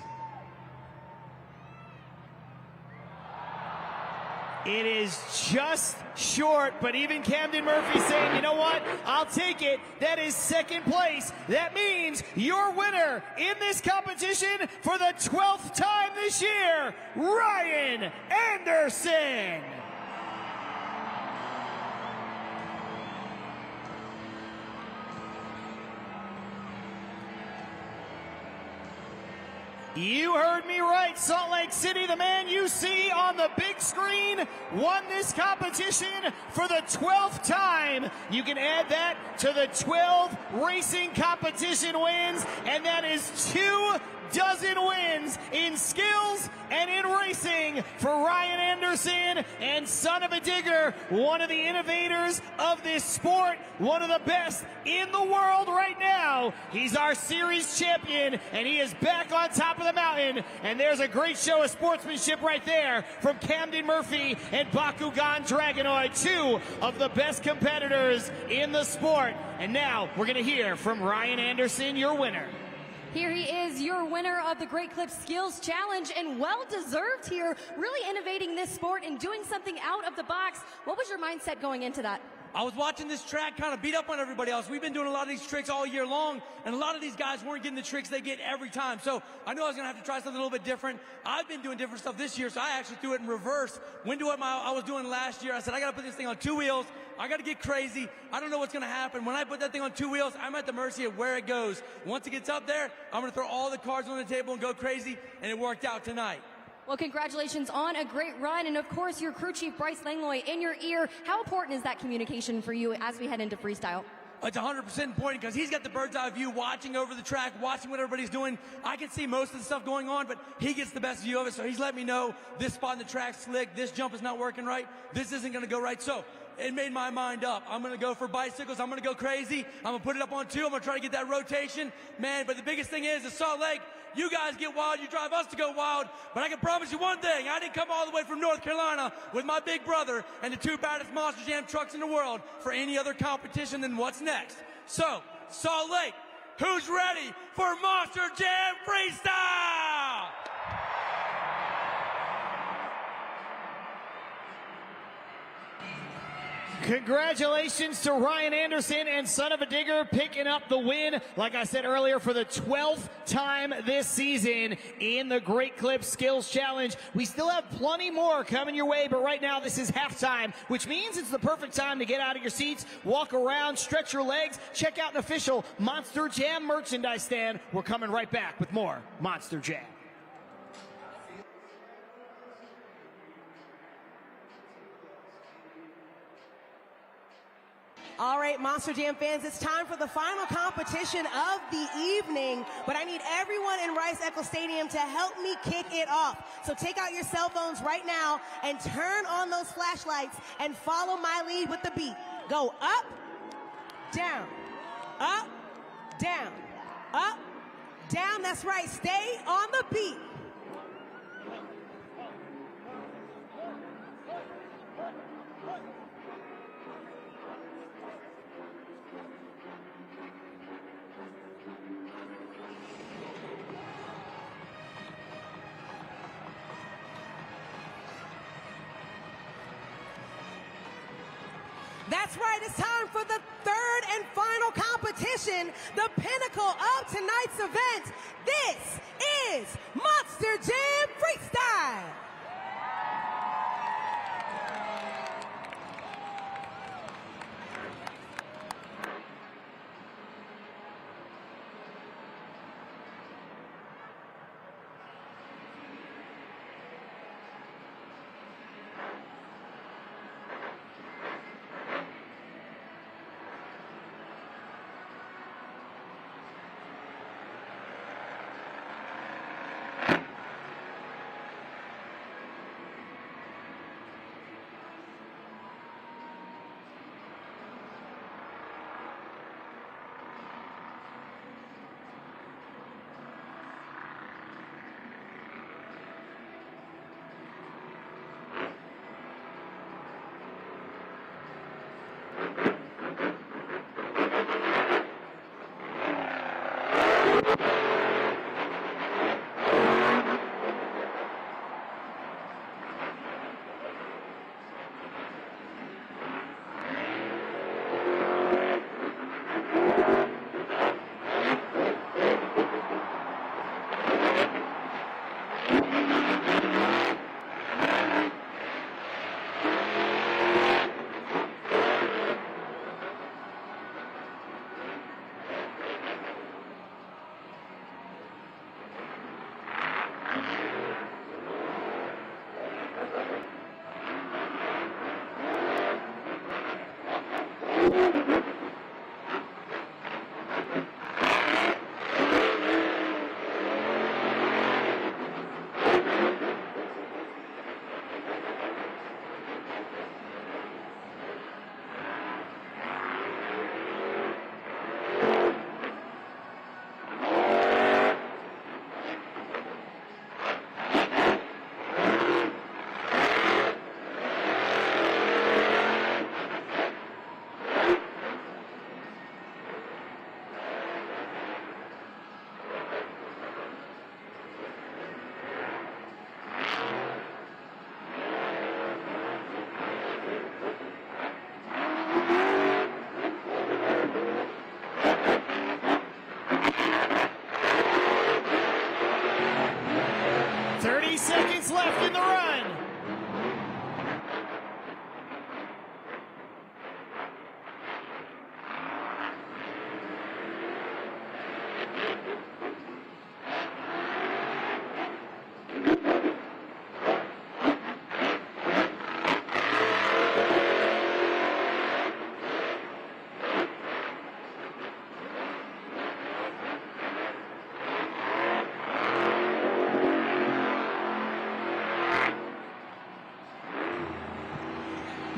It is just short, but even Camden Murphy saying, you know what, I'll take it. That is 2nd place. That means your winner in this competition for the 12th time this year, Ryan Anderson. You heard me right, Salt Lake City, the man you see on the big screen, won this competition for the 12th time. You can add that to the 12 racing competition wins, and that is 24 wins in skills and in racing for Ryan Anderson and Son-uva Digger, one of the innovators of this sport, one of the best in the world right now. He's our series champion, and he is back on top of the mountain, and there's a great show of sportsmanship right there from Camden Murphy and Bakugan Dragonoid, 2 of the best competitors in the sport. And now we're going to hear from Ryan Anderson, your winner. Here he is, your winner of the Great Clips Skills Challenge, and well-deserved here, really innovating this sport and doing something out of the box. What was your mindset going into that? I was watching this track kind of beat up on everybody else. We've been doing a lot of these tricks all year long, and a lot of these guys weren't getting the tricks they get every time. So I knew I was going to have to try something a little bit different. I've been doing different stuff this year, so I actually threw it in reverse. Went to what I was doing last year. I said, I got to put this thing on 2 wheels. I got to get crazy. I don't know what's going to happen. When I put that thing on 2 wheels, I'm at the mercy of where it goes. Once it gets up there, I'm going to throw all the cards on the table and go crazy, and it worked out tonight. Well, congratulations on a great run, and of course, your crew chief, Bryce Langlois, in your ear. How important is that communication for you as we head into freestyle? It's 100% important because he's got the bird's eye view, watching over the track, watching what everybody's doing. I can see most of the stuff going on, but he gets the best view of it, so he's let me know this spot in the track's slick, this jump is not working right, this isn't going to go right. So it made my mind up. I'm going to go for bicycles. I'm going to go crazy. I'm going to put it up on 2. I'm going to try to get that rotation. Man, but the biggest thing is Salt Lake, you guys get wild. You drive us to go wild. But I can promise you one thing. I didn't come all the way from North Carolina with my big brother and the 2 baddest Monster Jam trucks in the world for any other competition than what's next. So, Salt Lake, who's ready for Monster Jam Freestyle? Congratulations to Ryan Anderson and Son-uva Digger picking up the win, like I said earlier, for the 12th time this season in the Great Clips Skills Challenge. We still have plenty more coming your way, but right now this is halftime, which means it's the perfect time to get out of your seats, walk around, stretch your legs, check out an official Monster Jam merchandise stand. We're coming right back with more Monster Jam. All right, Monster Jam fans, it's time for the final competition of the evening, but I need everyone in Rice-Eccles Stadium to help me kick it off. So take out your cell phones right now and turn on those flashlights and follow my lead with the beat. Go up, down, up, down, up, down. That's right, stay on the beat. That's right, it's time for the 3rd and final competition, the pinnacle of tonight's event. This is Monster Jam Freestyle. Seconds left in the run.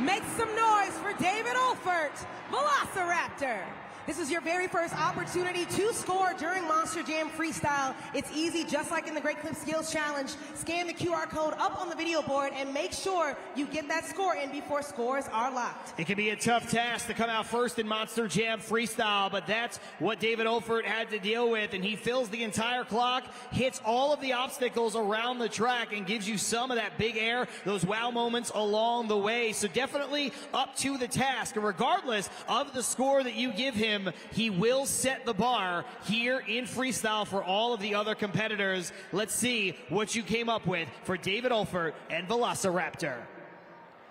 Make some noise for David Olfert, Velociraptor. This is your very first opportunity to score during Monster Jam Freestyle. It's easy, just like in the Great Clip Skills Challenge. Scan the QR code up on the video board and make sure you get that score in before scores are locked. It can be a tough task to come out first in Monster Jam Freestyle, but that's what David Olfert had to deal with, and he fills the entire clock, hits all of the obstacles around the track, and gives you some of that big air, those wow moments along the way. So definitely up to the task, and regardless of the score that you give him, he will set the bar here in Freestyle for all of the other competitors. Let's see what you came up with for David Olfert and Velociraptor.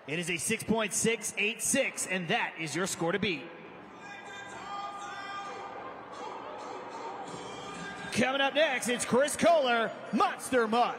It is a 6.686, and that is your score to beat. Coming up next, it's Chris Kohler, Monster Mutt.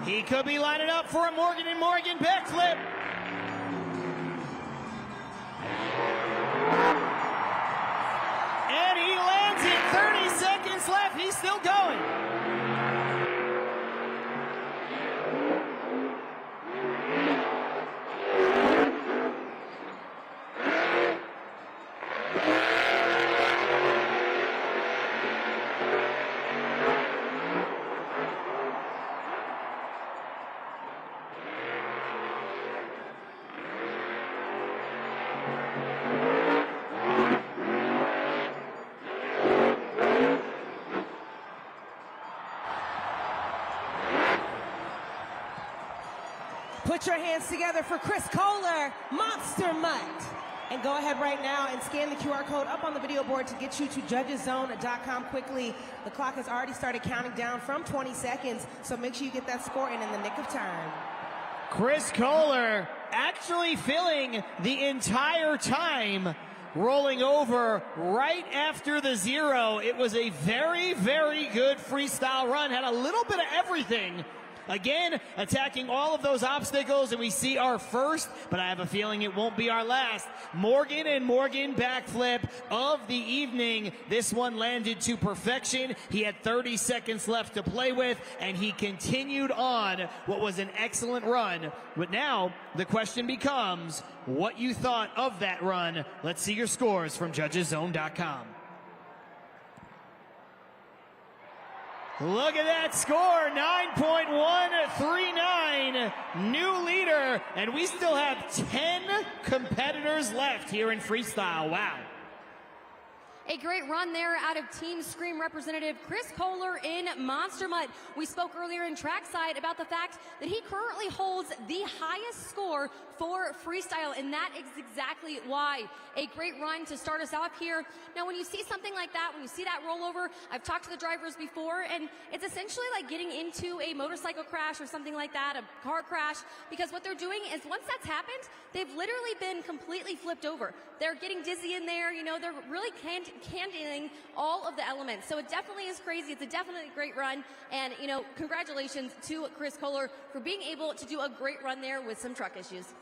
He could be lining up for a Morgan & Morgan backflip. And he lands it. 30 seconds left. He's still going. Put your hands together for Chris Kohler, Monster Mutt. And go ahead right now and scan the QR code up on the video board to get you to judgeszone.com quickly. The clock has already started counting down from 20 seconds, so make sure you get that score in the nick of time. Chris Kohler actually filling the entire time, rolling over right after the 0. It was a very, very good freestyle run. Had a little bit of everything. Again, attacking all of those obstacles, and we see our first, but I have a feeling it won't be our last, Morgan and Morgan backflip of the evening. This one landed to perfection. He had 30 seconds left to play with, and he continued on what was an excellent run. But now, the question becomes, what you thought of that run. Let's see your scores from judgeszone.com. Look at that score, 9.139, new leader, and we still have 10 competitors left here in freestyle. Wow. A great run there out of Team Scream representative Chris Kohler in Monster Mutt. We spoke earlier in trackside about the fact that he currently holds the highest score for freestyle, and that is exactly why. A great run to start us off here. Now, when you see something like that, when you see that rollover, I've talked to the drivers before, and it's essentially like getting into a motorcycle crash or something like that, a car crash, because what they're doing is once that's happened, they've literally been completely flipped over. They're getting dizzy in there, you know, they're really handling all of the elements. So it definitely is crazy. It's a definitely great run, and, you know, congratulations to Chris Kohler for being able to do a great run there with some truck issues.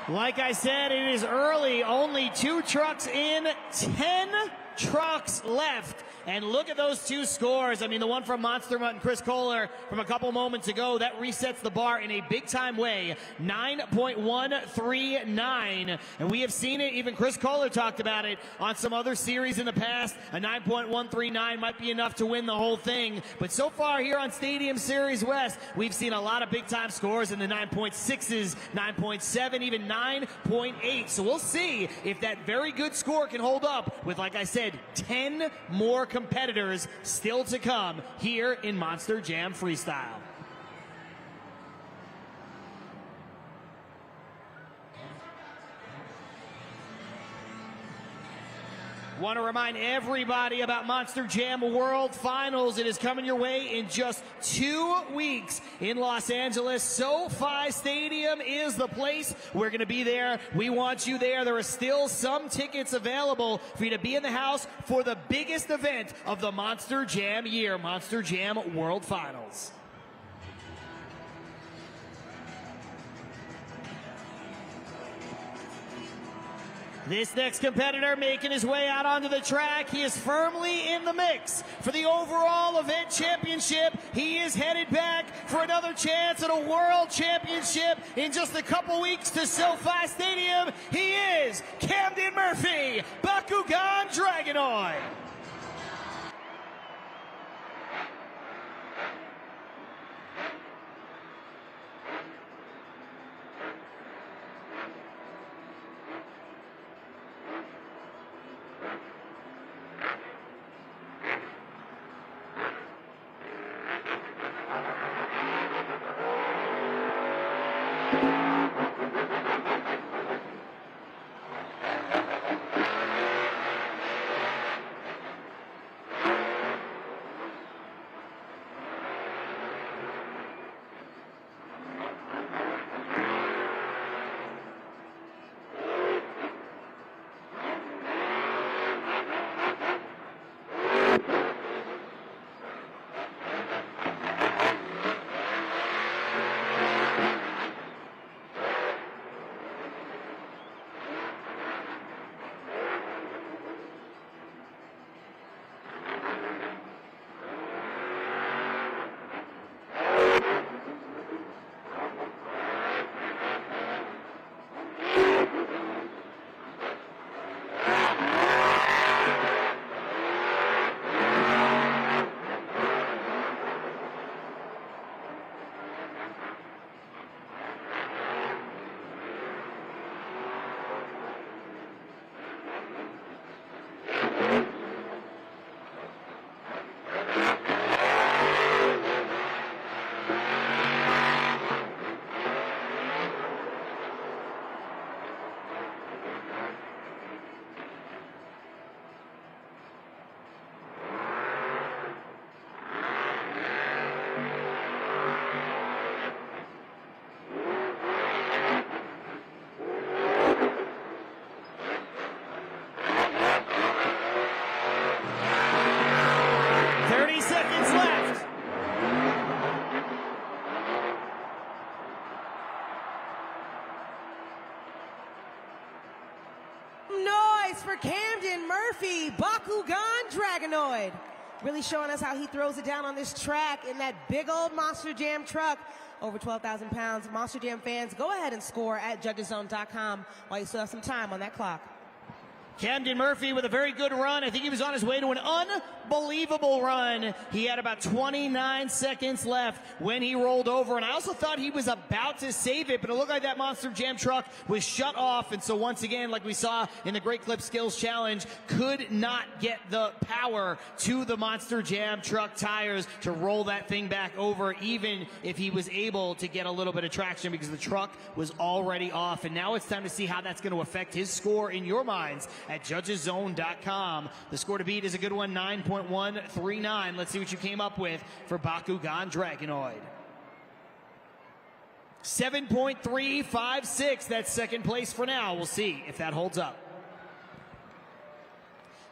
Like I said, it is early, only 2 trucks in, 10 trucks left. And look at those 2 scores. I mean, the one from Monster Mutt and Chris Kohler from a couple moments ago, that resets the bar in a big-time way, 9.139. And we have seen it, even Chris Kohler talked about it on some other series in the past. A 9.139 might be enough to win the whole thing. But so far here on Stadium Series West, we've seen a lot of big-time scores in the 9.6s, 9.7, even 9.8. So we'll see if that very good score can hold up with, like I said, 10 more competitors still to come here in Monster Jam Freestyle. Want to remind everybody about Monster Jam World Finals. It is coming your way in just 2 weeks in Los Angeles. SoFi Stadium is the place. We're going to be there. We want you there. There are still some tickets available for you to be in the house for the biggest event of the Monster Jam year, Monster Jam World Finals. This next competitor making his way out onto the track. He is firmly in the mix for the overall event championship. He is headed back for another chance at a world championship in just a couple weeks to SoFi Stadium. He is Camden Murphy, Bakugan Dragonoid. for Camden Murphy, Bakugan Dragonoid. Really showing us how he throws it down on this track in that big old Monster Jam truck. Over 12,000 pounds. Monster Jam fans, go ahead and score at judgeszone.com while you still have some time on that clock. Camden Murphy with a very good run. I think he was on his way to an unbelievable run. He had about 29 seconds left when he rolled over, and I also thought he was about to save it, but it looked like that Monster Jam truck was shut off, and so once again, like we saw in the Great Clip Skills Challenge, could not get the power to the Monster Jam truck tires to roll that thing back over, even if he was able to get a little bit of traction because the truck was already off. And now it's time to see how that's going to affect his score in your minds at judgeszone.com. The score to beat is a good one, 9.139. Let's see what you came up with for Bakugan Dragonoid. 7.356. That's second place for now. We'll see if that holds up.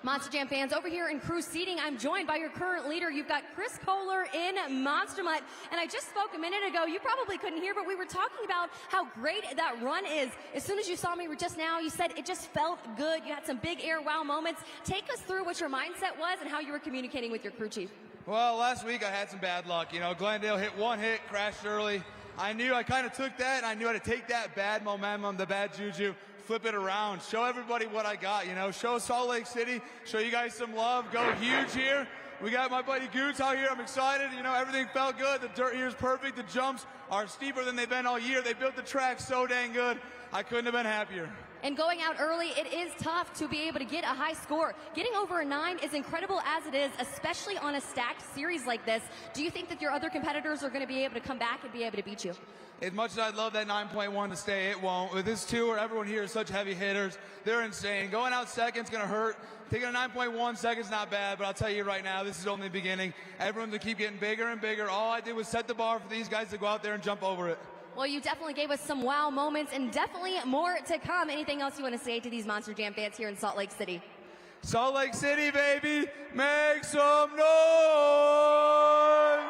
Monster Jam fans, over here in crew seating, I'm joined by your current leader. You've got Chris Kohler in Monster Mutt. And I just spoke a minute ago. You probably couldn't hear, but we were talking about how great that run is. As soon as you saw me just now, you said it just felt good. You had some big air wow moments. Take us through what your mindset was and how you were communicating with your crew chief. Well, last week I had some bad luck. You know, Glendale hit one hit, crashed early. I knew I kind of took that, and I knew how to take that bad momentum, the bad juju, flip it around, show everybody what I got, you know, show Salt Lake City, show you guys some love, go huge here. We got my buddy Goots out here. I'm excited. You know, everything felt good. The dirt here is perfect. The jumps are steeper than they've been all year. They built the track so dang good. I couldn't have been happier. And going out early, it is tough to be able to get a high score. Getting over a 9 is incredible as it is, especially on a stacked series like this. Do you think that your other competitors are going to be able to come back and be able to beat you? As much as I'd love that 9.1 to stay, it won't. With this tour, everyone here is such heavy hitters. They're insane. Going out second's going to hurt. Taking a 9.1 second's not bad, but I'll tell you right now, this is only the beginning. Everyone's going to keep getting bigger and bigger. All I did was set the bar for these guys to go out there and jump over it. Well, you definitely gave us some wow moments and definitely more to come. Anything else you want to say to these Monster Jam fans here in Salt Lake City? Salt Lake City, baby, make some noise!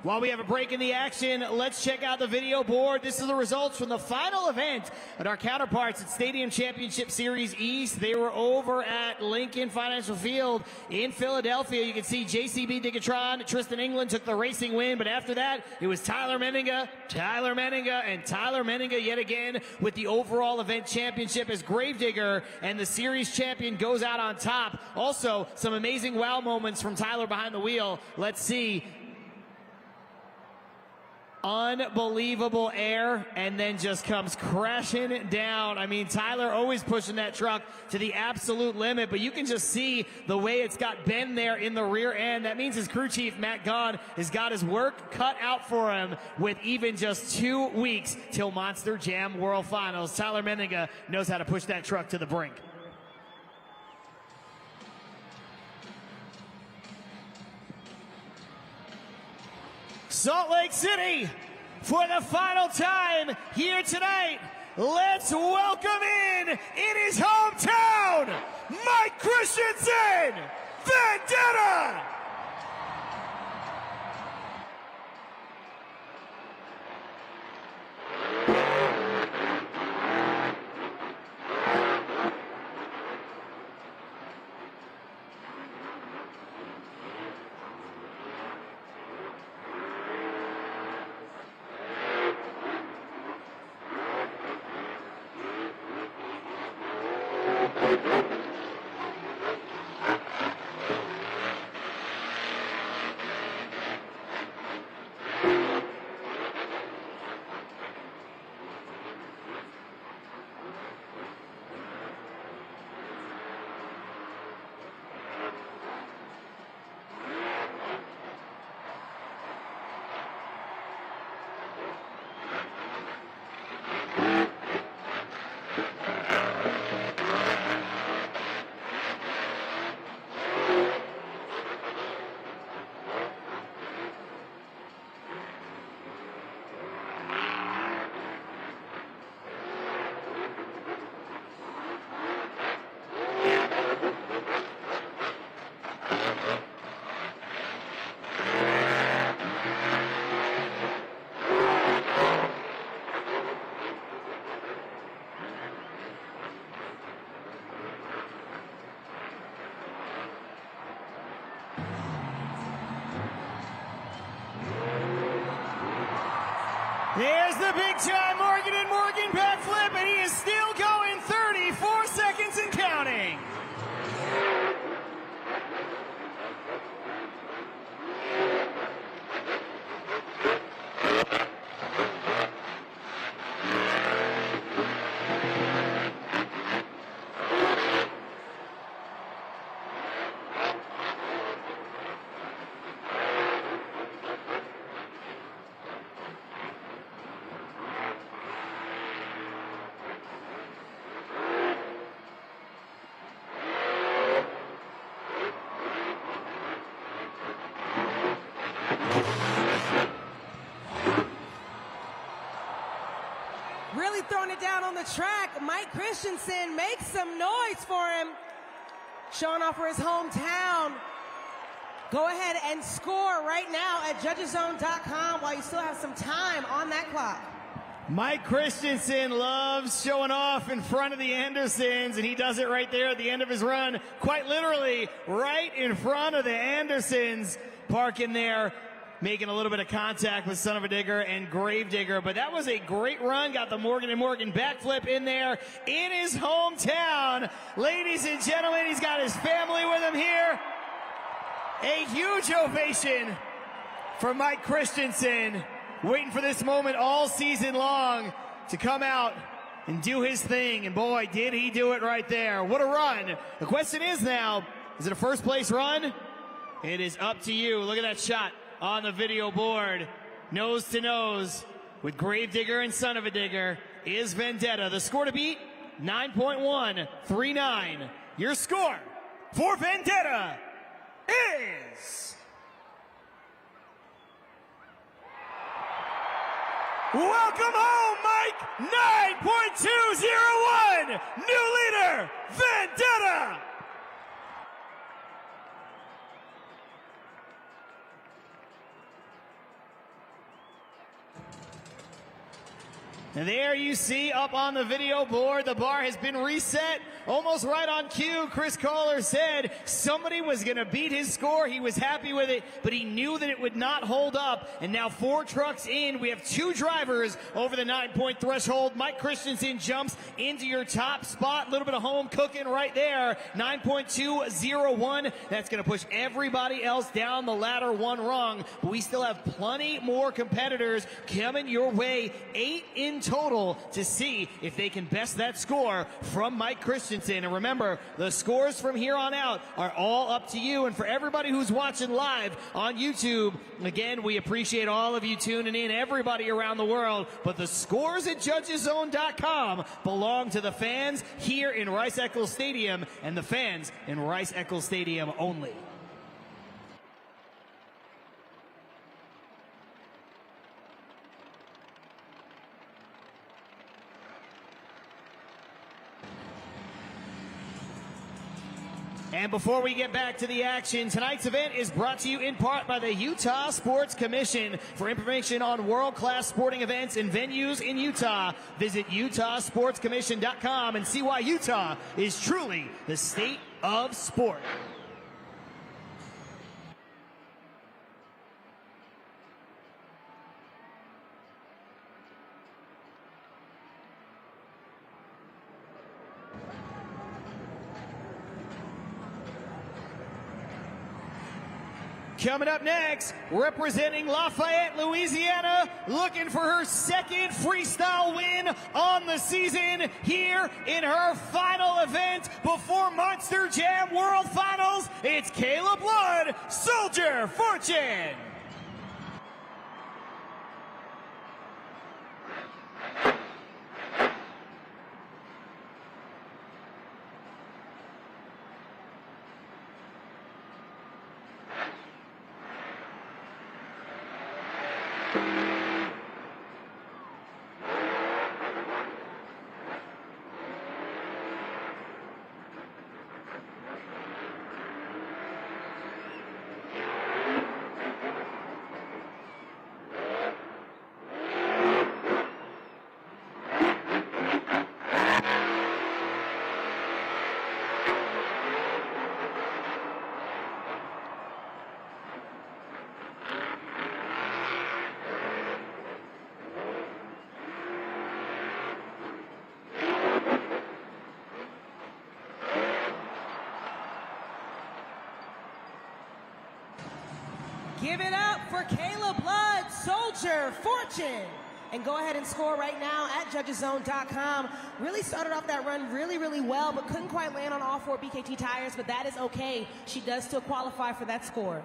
While we have a break in the action, let's check out the video board. This is the results from the final event at our counterparts at Stadium Championship Series East. They were over at Lincoln Financial Field in Philadelphia. You can see JCB Digatron, Tristan England took the racing win, but after that, it was Tyler Menninga, and Tyler Menninga yet again with the overall event championship as Gravedigger and the series champion goes out on top. Also, some amazing wow moments from Tyler behind the wheel. Let's see. Unbelievable air, and then just comes crashing down. I mean, Tyler always pushing that truck to the absolute limit, but you can just see the way it's got bend there in the rear end. That means his crew chief, Matt Gahn, has got his work cut out for him with even just 2 weeks till Monster Jam World Finals. Tyler Menninga knows how to push that truck to the brink. Salt Lake City, for the final time here tonight, let's welcome in his hometown, Mike Christensen, Vendetta! the big-time Morgan & Morgan backflip, and he is still going 34 seconds and counting. Really throwing it down on the track. Mike Christensen makes some noise for him. Showing off for his hometown. Go ahead and score right now at judgeszone.com while you still have some time on that clock. Mike Christensen loves showing off in front of the Andersons, and he does it right there at the end of his run. Quite literally, right in front of the Andersons, parking there, making a little bit of contact with Son-uva Digger and Grave Digger. But that was a great run. Got the Morgan & Morgan backflip in there in his hometown. Ladies and gentlemen, he's got his family with him here. A huge ovation for Mike Christensen. Waiting for this moment all season long to come out and do his thing. And boy, did he do it right there. What a run. The question is now, is it a first place run? It is up to you. Look at that shot on the video board. Nose to nose with Grave Digger and Son-uva Digger is Vendetta. The score to beat, 9.139. Your score for Vendetta is... Welcome home, Mike! 9.201! New leader, Vendetta! And there you see up on the video board, the bar has been reset almost right on cue. Chris Kohler said somebody was going to beat his score. He was happy with it, but he knew that it would not hold up. And now 4 trucks in. We have 2 drivers over the 9-point threshold. Mike Christensen jumps into your top spot. A little bit of home cooking right there. 9.201. That's going to push everybody else down the ladder 1 rung. But we still have plenty more competitors coming your way. 8 in total to see if they can best that score from Mike Christensen. And remember, the scores from here on out are all up to you. And for everybody who's watching live on YouTube, again, we appreciate all of you tuning in, everybody around the world. But the scores at judgeszone.com belong to the fans here in Rice-Eccles Stadium and the fans in Rice-Eccles Stadium only. And before we get back to the action, tonight's event is brought to you in part by the Utah Sports Commission. For information on world-class sporting events and venues in Utah, visit utahsportscommission.com and see why Utah is truly the state of sport. Coming up next, representing Lafayette, Louisiana, looking for her 2nd freestyle win on the season here in her final event before Monster Jam World Finals. It's Kayla Blood, Soldier Fortune. Give it up for Kayla Blood, Soldier Fortune. And go ahead and score right now at judgeszone.com. Really started off that run really well, but couldn't quite land on all 4 BKT tires, but that is okay. She does still qualify for that score.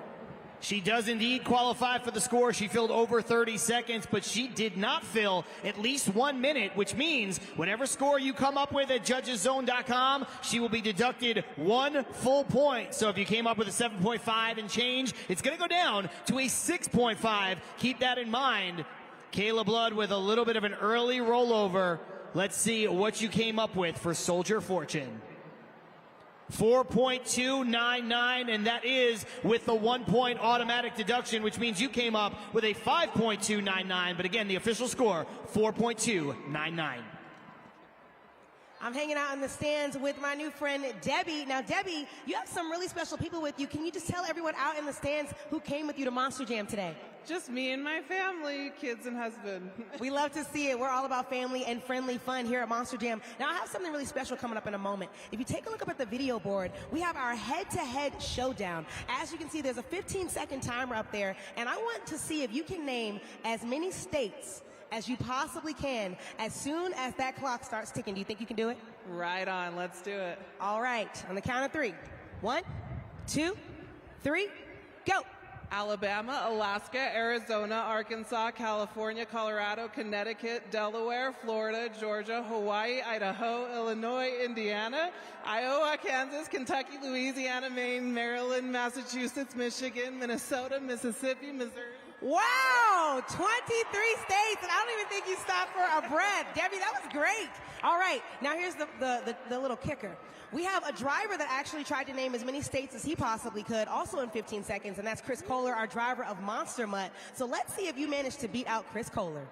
She does indeed qualify for the score. She filled over 30 seconds, but she did not fill at least 1 minute, which means whatever score you come up with at judgeszone.com, she will be deducted 1 full point. So if you came up with a 7.5 and change, it's going to go down to a 6.5. Keep that in mind. Kayla Blood with a little bit of an early rollover. Let's see what you came up with for Soldier Fortune. 4.299, and that is with the 1 point automatic deduction, which means you came up with a 5.299, but again, the official score, 4.299. I'm hanging out in the stands with my new friend, Debbie. Now, Debbie, you have some really special people with you. Can you just tell everyone out in the stands who came with you to Monster Jam today? Just me and my family, kids and husband. We love to see it. We're all about family and friendly fun here at Monster Jam. Now, I have something really special coming up in a moment. If you take a look up at the video board, we have our head-to-head showdown. As you can see, there's a 15-second timer up there, and I want to see if you can name as many states as you possibly can as soon as that clock starts ticking. Do you think you can do it? Right on, let's do it. All right, on the count of 3. 1, 2, 3, go. Alabama, Alaska, Arizona, Arkansas, California, Colorado, Connecticut, Delaware, Florida, Georgia, Hawaii, Idaho, Illinois, Indiana, Iowa, Kansas, Kentucky, Louisiana, Maine, Maryland, Massachusetts, Michigan, Minnesota, Mississippi, Missouri. Wow, 23 states, and I don't even think you stopped for a breath. Debbie, that was great. All right, now here's the little kicker. We have a driver that actually tried to name as many states as he possibly could, also in 15 seconds, and that's Chris Kohler, our driver of Monster Mutt. So let's see if you manage to beat out Chris Kohler.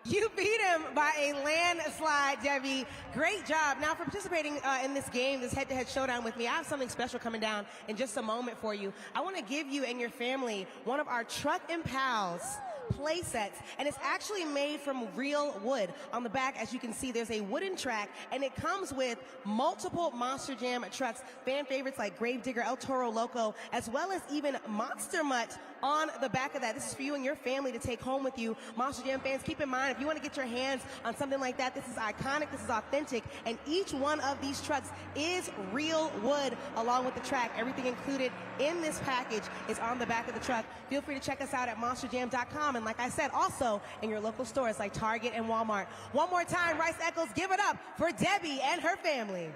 You beat him by a landslide, Debbie. Great job. Now, for participating in this game, this head-to-head showdown with me, I have something special coming down in just a moment for you. I want to give you and your family one of our Truck and Pals play sets, and it's actually made from real wood. On the back, as you can see, there's a wooden track, and it comes with multiple Monster Jam trucks, fan favorites like Grave Digger, El Toro Loco, as well as even Monster Mutt on the back of that. This is for you and your family to take home with you. Monster Jam fans, keep in mind, if you want to get your hands on something like that, this is iconic, this is authentic, and each one of these trucks is real wood along with the track. Everything included in this package is on the back of the truck. Feel free to check us out at monsterjam.com, and like I said, also in your local stores like Target and Walmart. One more time, Rice Eccles, give it up for Debbie and her family.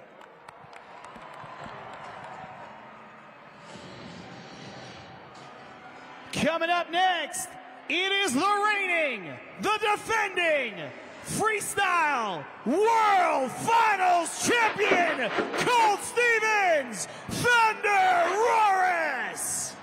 Coming up next, it is the reigning, the defending, Freestyle World Finals Champion, Colt Stevens, Thunder Roris.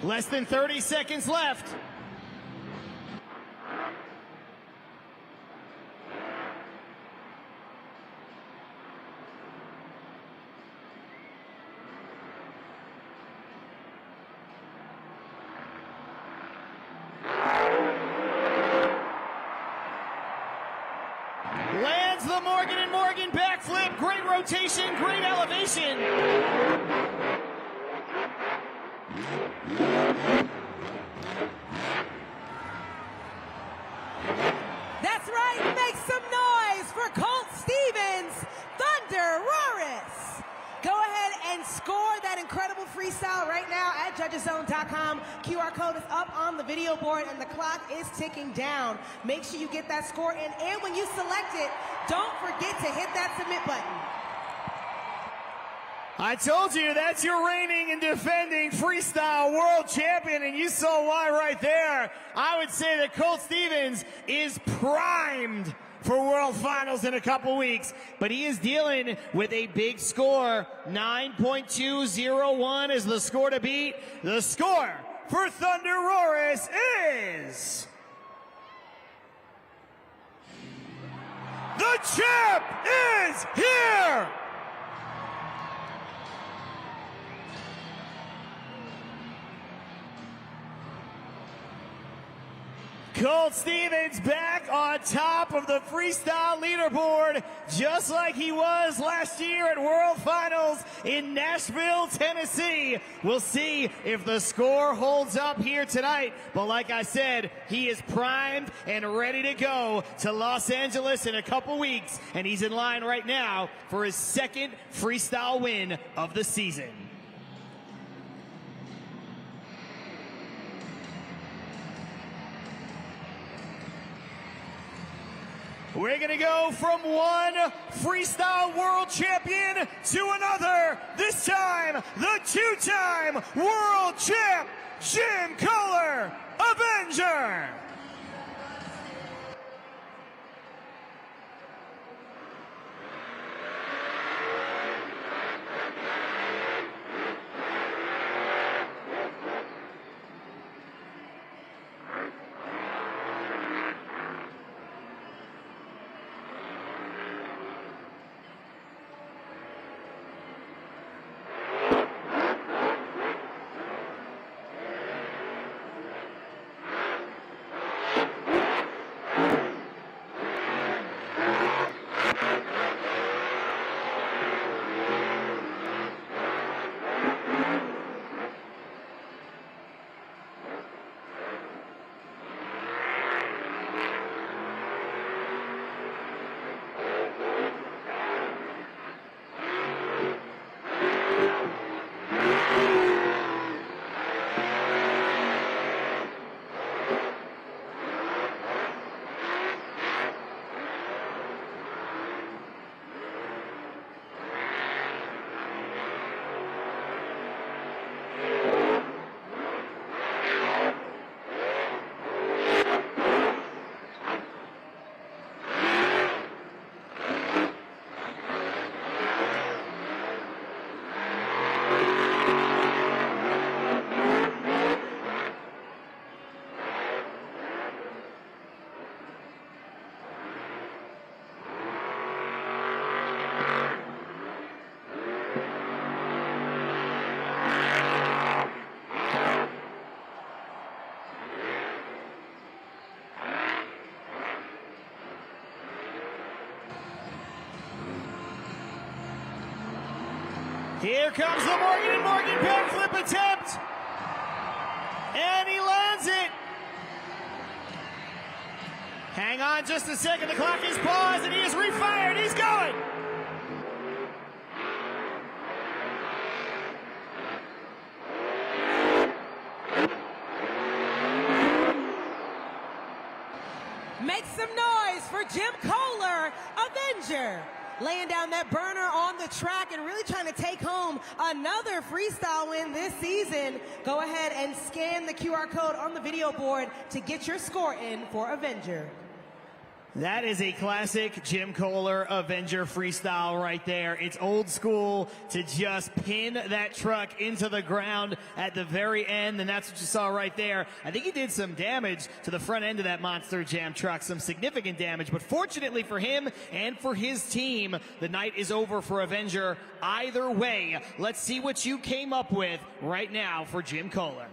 Less than 30 seconds left. Lands the Morgan and Morgan backflip. Great rotation, great elevation. That's right, make some noise for Colt Stevens, Thunder Roris. Go ahead and score that incredible freestyle right now at judgeszone.com. QR code is up on the video board and the clock is ticking down. Make sure you get that score in, and when you select it, don't forget to hit that submit button. I told you, that's your reigning and defending freestyle world champion, and you saw why right there. I would say that Colt Stevens is primed for World Finals in a couple weeks, but he is dealing with a big score. 9.201 is the score to beat. The score for Thunder Roris is... The champ is here! Colt Stevens back on top of the freestyle leaderboard, just like he was last year at World Finals in Nashville, Tennessee. We'll see if the score holds up here tonight. But like I said, he is primed and ready to go to Los Angeles in a couple weeks. And he's in line right now for his second freestyle win of the season. We're going to go from one freestyle world champion to another. This time, the two-time world champ, Jim Kohler, Avenger. Here comes the Morgan and Morgan backflip attempt. And he lands it. Hang on just a second. The clock is paused and he is refired. He's going. Make some noise for Jim Kohler, Avenger. Laying down that burner on the track and really trying to take home another freestyle win this season. Go ahead and scan the QR code on the video board to get your score in for Avenger. That is a classic Jim Kohler Avenger freestyle right there. It's old school to just pin that truck into the ground at the very end, and that's what you saw right there. I think he did some damage to the front end of that Monster Jam truck, some significant damage, but fortunately for him and for his team, the night is over for Avenger. Either way, let's see what you came up with right now for Jim Kohler.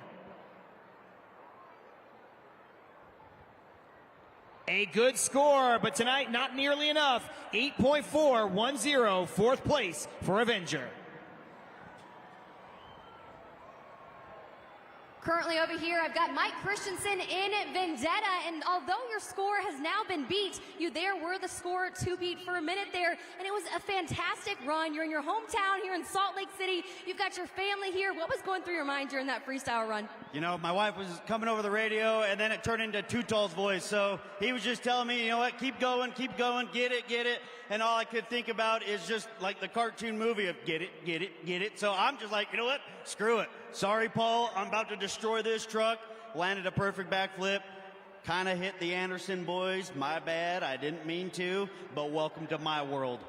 A good score, but tonight not nearly enough. 8.410, fourth place for Avenger. Currently over here, I've got Mike Christensen in Vendetta, and although your score has now been beat, you there were the score to beat for a minute there, and it was a fantastic run. You're in your hometown here in Salt Lake City. You've got your family here. What was going through your mind during that freestyle run? You know, my wife was coming over the radio, and then it turned into Tootal's voice, so he was just telling me, you know what, keep going, get it, and all I could think about is just like the cartoon movie of get it. So I'm just like, you know what, screw it. Sorry, Paul, I'm about to destroy this truck. Landed a perfect backflip. Kind of hit the Anderson boys. My bad, I didn't mean to, but welcome to my world.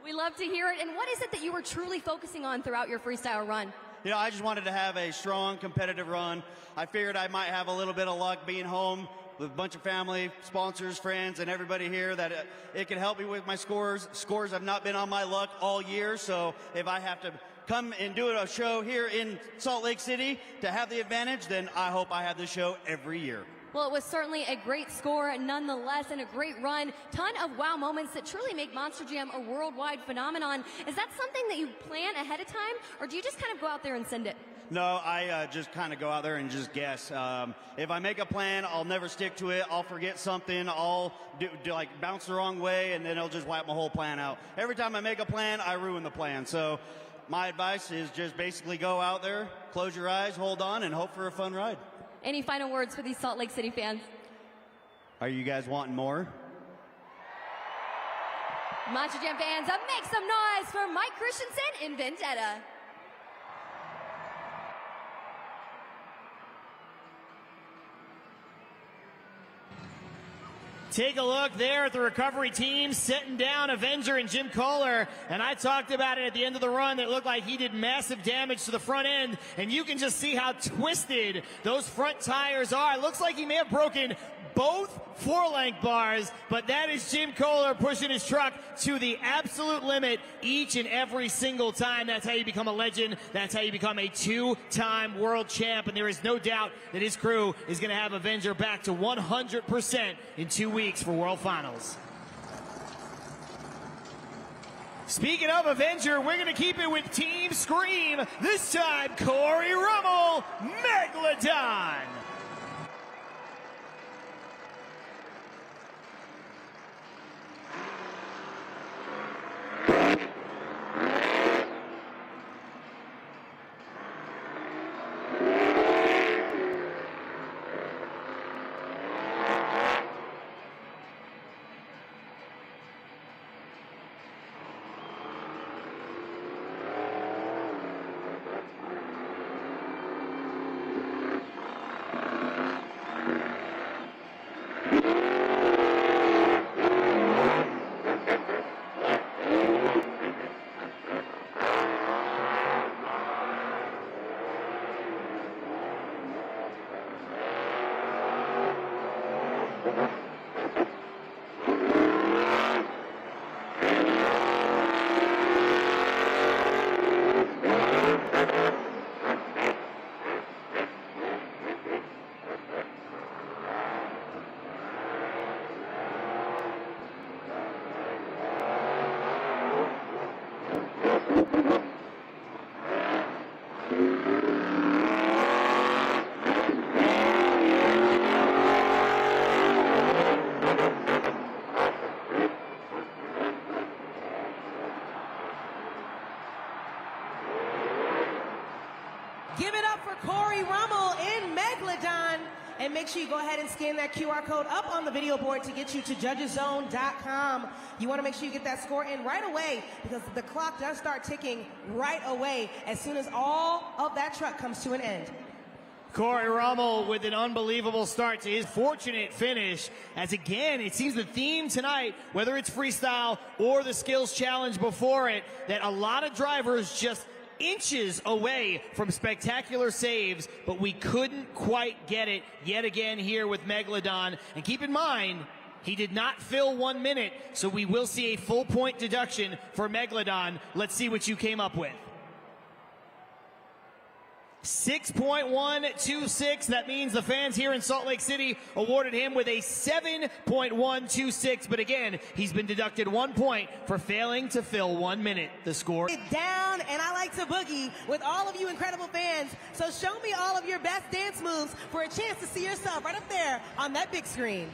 We love to hear it. And what is it that you were truly focusing on throughout your freestyle run? You know, I just wanted to have a strong, competitive run. I figured I might have a little bit of luck being home with a bunch of family, sponsors, friends, and everybody here, that it could help me with my scores. Scores have not been on my luck all year, so if I have to come and do a show here in Salt Lake City to have the advantage, then I hope I have the show every year. Well, it was certainly a great score nonetheless, and a great run. Ton of wow moments that truly make Monster Jam a worldwide phenomenon. Is that something that you plan ahead of time, or do you just kind of go out there and send it? No, I just kind of go out there and just guess. If I make a plan, I'll never stick to it. I'll forget something. I'll do like bounce the wrong way, and then it'll just wipe my whole plan out. Every time I make a plan, I ruin the plan. So my advice is just basically go out there, close your eyes, hold on, and hope for a fun ride. Any final words for these Salt Lake City fans? Are you guys wanting more? Monster Jam fans, make some noise for Mike Christensen in Vendetta. Take a look there at the recovery team setting down Avenger and Jim Kohler. And I talked about it at the end of the run. It looked like he did massive damage to the front end. And you can just see how twisted those front tires are. It looks like he may have broken both four-length bars, but that is Jim Kohler pushing his truck to the absolute limit each and every single time. That's how you become a legend. That's how you become a two-time world champ. And there is no doubt that his crew is going to have Avenger back to 100% in 2 weeks for World Finals. Speaking of Avenger, we're going to keep it with Team Scream. This time, Corey Rummel, Megalodon. Give it up for Corey Rummel in Megalodon. And make sure you go ahead and scan that QR code up on the video board to get you to judgeszone.com. You want to make sure you get that score in right away, because the clock does start ticking right away as soon as all of that truck comes to an end. Corey Rummel with an unbelievable start to his fortunate finish, as again, it seems the theme tonight, whether it's freestyle or the skills challenge before it, that a lot of drivers just inches away from spectacular saves, but we couldn't quite get it yet again here with Megalodon. And keep in mind, he did not fill 1 minute, so we will see a full point deduction for Megalodon. Let's see what you came up with. 6.126. That means the fans here in Salt Lake City awarded him with a 7.126. But again, he's been deducted 1 point for failing to fill 1 minute. The score. Down, and I like to boogie with all of you incredible fans. So show me all of your best dance moves for a chance to see yourself right up there on that big screen.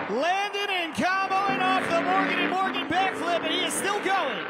Landed and comboing off the Morgan & Morgan backflip, and he is still going.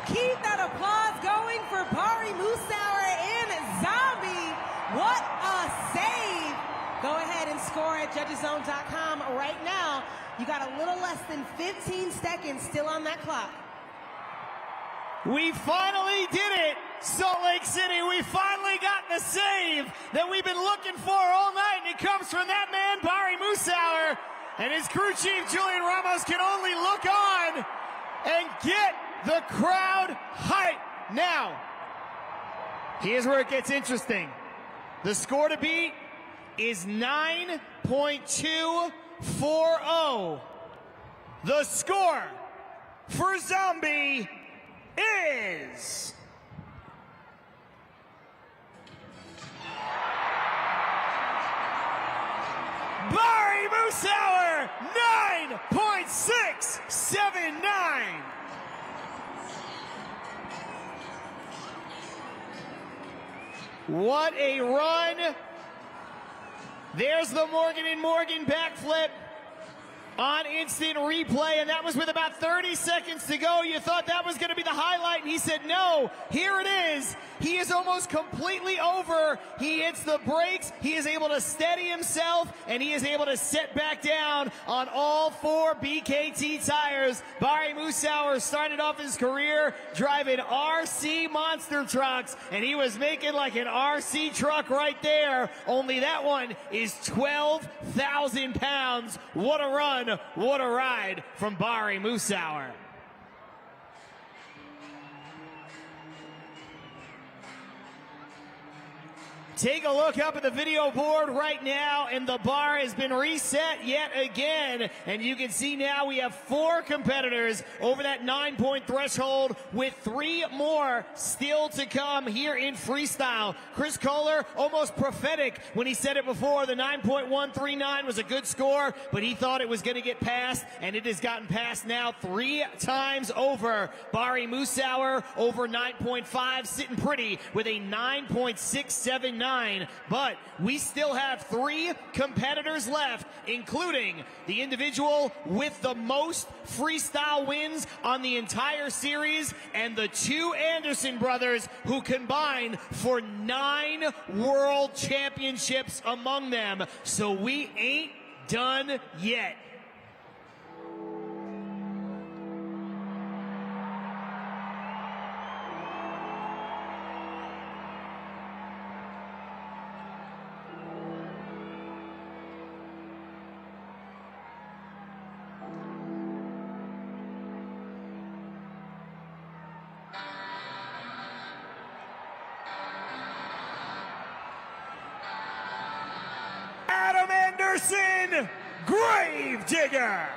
Keep that applause going for Bari Musauer and Zombie. What a save. Go ahead and score at judgeszone.com right now. You got a little less than 15 seconds still on that clock. We finally did it, Salt Lake City. We finally got the save that we've been looking for all night, and it comes from that man, Bari Musauer, and his crew chief, Julian Ramos, can only look on and get the crowd hype. Now, here's where it gets interesting. The score to beat is 9.240. The score for Zombie is Bari Musauer, 9.679. What a run. There's the Morgan & Morgan backflip on instant replay, and that was with about 30 seconds to go. You thought that was going to be the highlight, and he said, no, here it is. He is almost completely over. He hits the brakes. He is able to steady himself, and he is able to set back down on all 4 BKT tires. Barry Musauer started off his career driving RC monster trucks, and he was making like an RC truck right there, only that one is 12,000 pounds. What a run, what a ride from Barry Musauer. Take a look up at the video board right now, and the bar has been reset yet again. And you can see now we have 4 competitors over that 9-point threshold, with 3 more still to come here in freestyle. Chris Kohler, almost prophetic when he said it before. The 9.139 was a good score, but he thought it was going to get passed, and it has gotten passed now 3 times over. Barry Musauer over 9.5, sitting pretty with a 9.679. But we still have 3 competitors left, including the individual with the most freestyle wins on the entire series, and the 2 Anderson brothers, who combined for 9 world championships among them. So we ain't done yet. Adam Anderson, Grave Digger.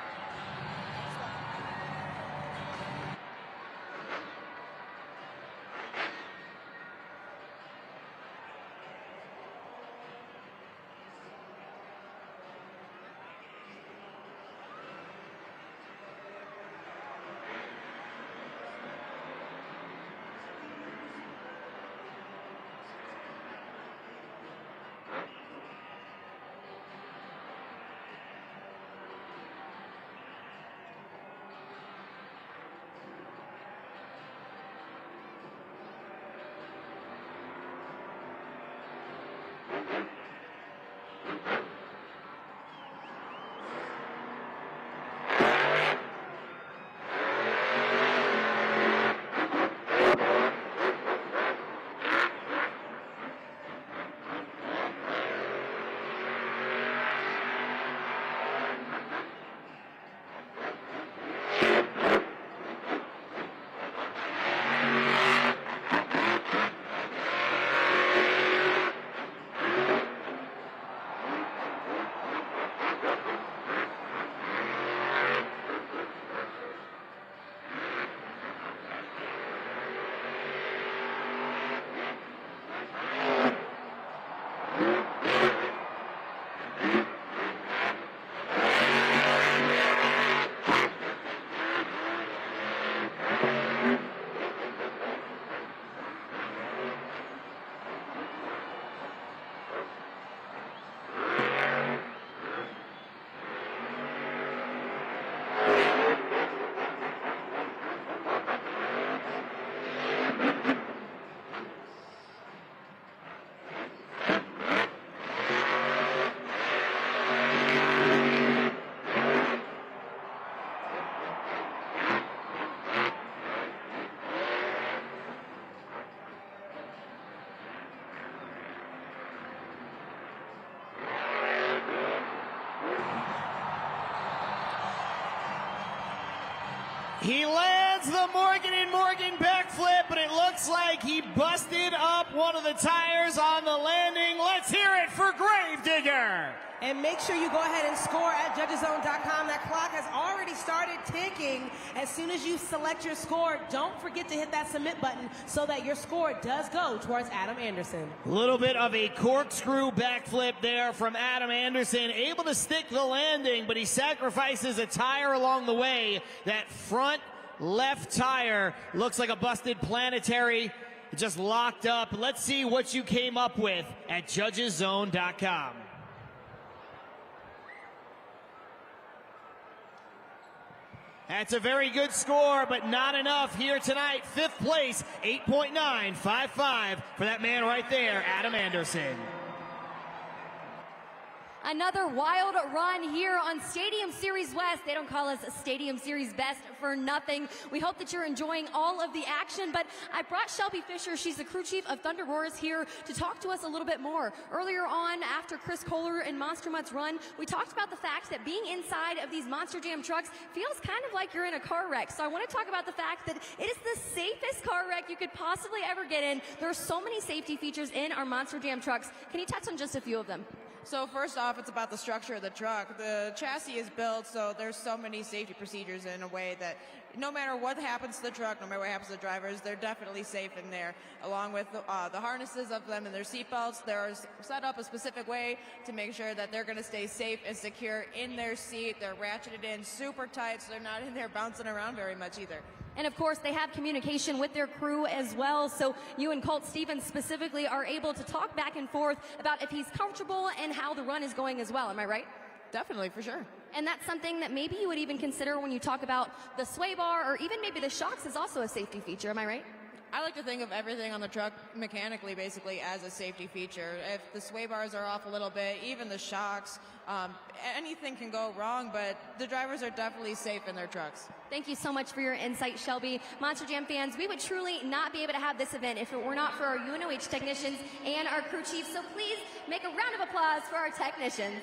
He lands the Morgan & Morgan backflip, but it looks like he busted up one of the tires on the landing. Let's hear it for Grave Digger. And make sure you go ahead and score at judgeszone.com. That clock has already started ticking. As soon as you select your score, don't forget to hit that submit button so that your score does go towards Adam Anderson. A little bit of a corkscrew backflip there from Adam Anderson, able to stick the landing, but he sacrifices a tire along the way. That front left tire looks like a busted planetary, just locked up. Let's see what you came up with at judgeszone.com. That's a very good score, but not enough here tonight. 5th place, 8.955 for that man right there, Adam Anderson. Another wild run here on Stadium Series West. They don't call us Stadium Series Best for nothing. We hope that you're enjoying all of the action, but I brought Shelby Fisher. She's the crew chief of Thunder Roars here to talk to us a little bit more. Earlier on, after Chris Kohler and Monster Mutt's run, we talked about the fact that being inside of these Monster Jam trucks feels kind of like you're in a car wreck. So I want to talk about the fact that it is the safest car wreck you could possibly ever get in. There are so many safety features in our Monster Jam trucks. Can you touch on just a few of them? So first off, it's about the structure of the truck. The chassis is built so there's so many safety procedures in a way that no matter what happens to the truck, no matter what happens to the drivers, they're definitely safe in there. Along with the harnesses of them and their seatbelts, they're set up a specific way to make sure that they're going to stay safe and secure in their seat. They're ratcheted in super tight, so they're not in there bouncing around very much either. And of course, they have communication with their crew as well. So you and Colt Stevens specifically are able to talk back and forth about if he's comfortable and how the run is going as well. Am I right? Definitely, for sure. And that's something that maybe you would even consider when you talk about the sway bar or even maybe the shocks is also a safety feature. Am I right? I like to think of everything on the truck mechanically basically as a safety feature. If the sway bars are off a little bit, even the shocks, anything can go wrong, but the drivers are definitely safe in their trucks. Thank you so much for your insight, Shelby. Monster Jam fans, we would truly not be able to have this event if it were not for our UNOH technicians and our crew chiefs. So please make a round of applause for our technicians.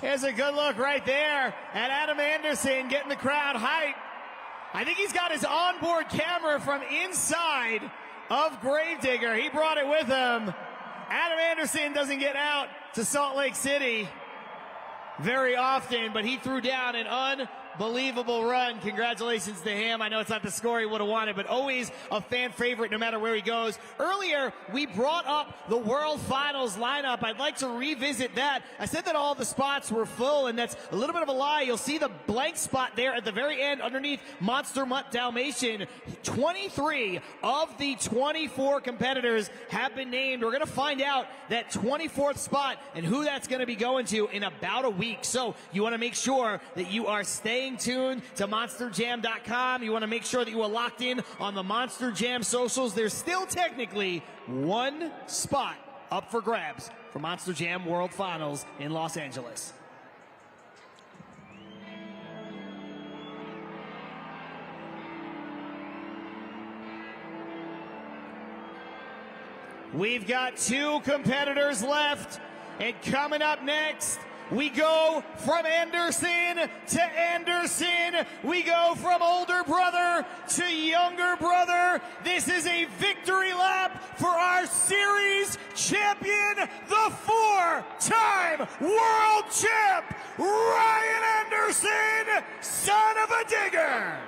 Here's a good look right there at Adam Anderson getting the crowd hyped. I think he's got his onboard camera from inside of Gravedigger. He brought it with him. Adam Anderson doesn't get out to Salt Lake City very often, but he threw down an unbelievable run. Congratulations to him. I know it's not the score he would have wanted, but always a fan favorite no matter where he goes. Earlier, we brought up the World Finals lineup. I'd like to revisit that. I said that all the spots were full, and that's a little bit of a lie. You'll see the blank spot there at the very end underneath Monster Mutt Dalmatian. 23 of the 24 competitors have been named. We're going to find out that 24th spot and who that's going to be going to in about a week. So you want to make sure that you are staying tuned to MonsterJam.com. You want to make sure that you are locked in on the Monster Jam socials. There's still technically one spot up for grabs for Monster Jam World Finals in Los Angeles. We've got 2 competitors left, and coming up next, we go from Anderson to Anderson. We go from older brother to younger brother. This is a victory lap for our series champion, the 4-time world champ, Ryan Anderson, Son-uva Digger.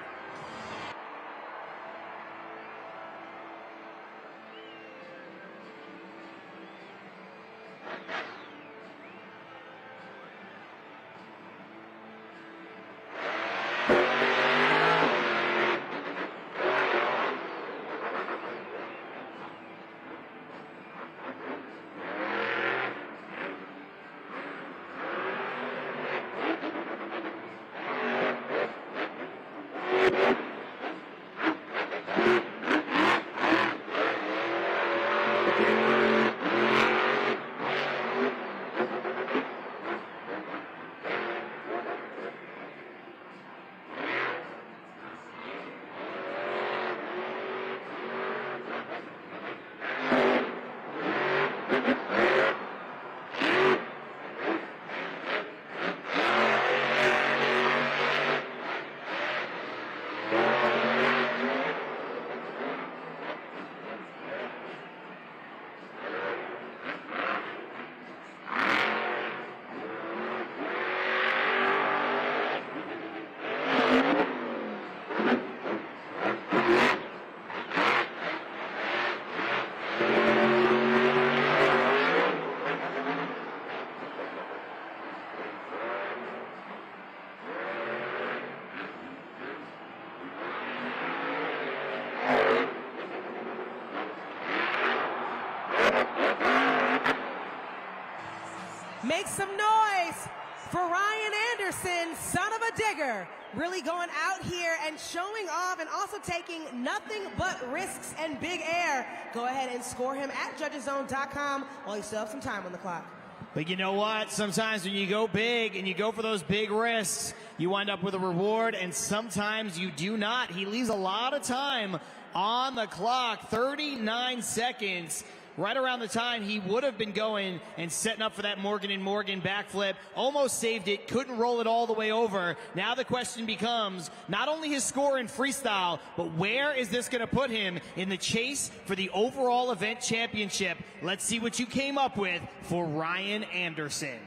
Make some noise for Ryan Anderson, Son-uva Digger. Really going out here and showing off and also taking nothing but risks and big air. Go ahead and score him at judgeszone.com while you still have some time on the clock. But you know what? Sometimes when you go big and you go for those big risks, you wind up with a reward, and sometimes you do not. He leaves a lot of time on the clock, 39 seconds. Right around the time he would have been going and setting up for that Morgan & Morgan backflip. Almost saved it, couldn't roll it all the way over. Now the question becomes not only his score in freestyle, but where is this going to put him in the chase for the overall event championship? Let's see what you came up with for Ryan Anderson.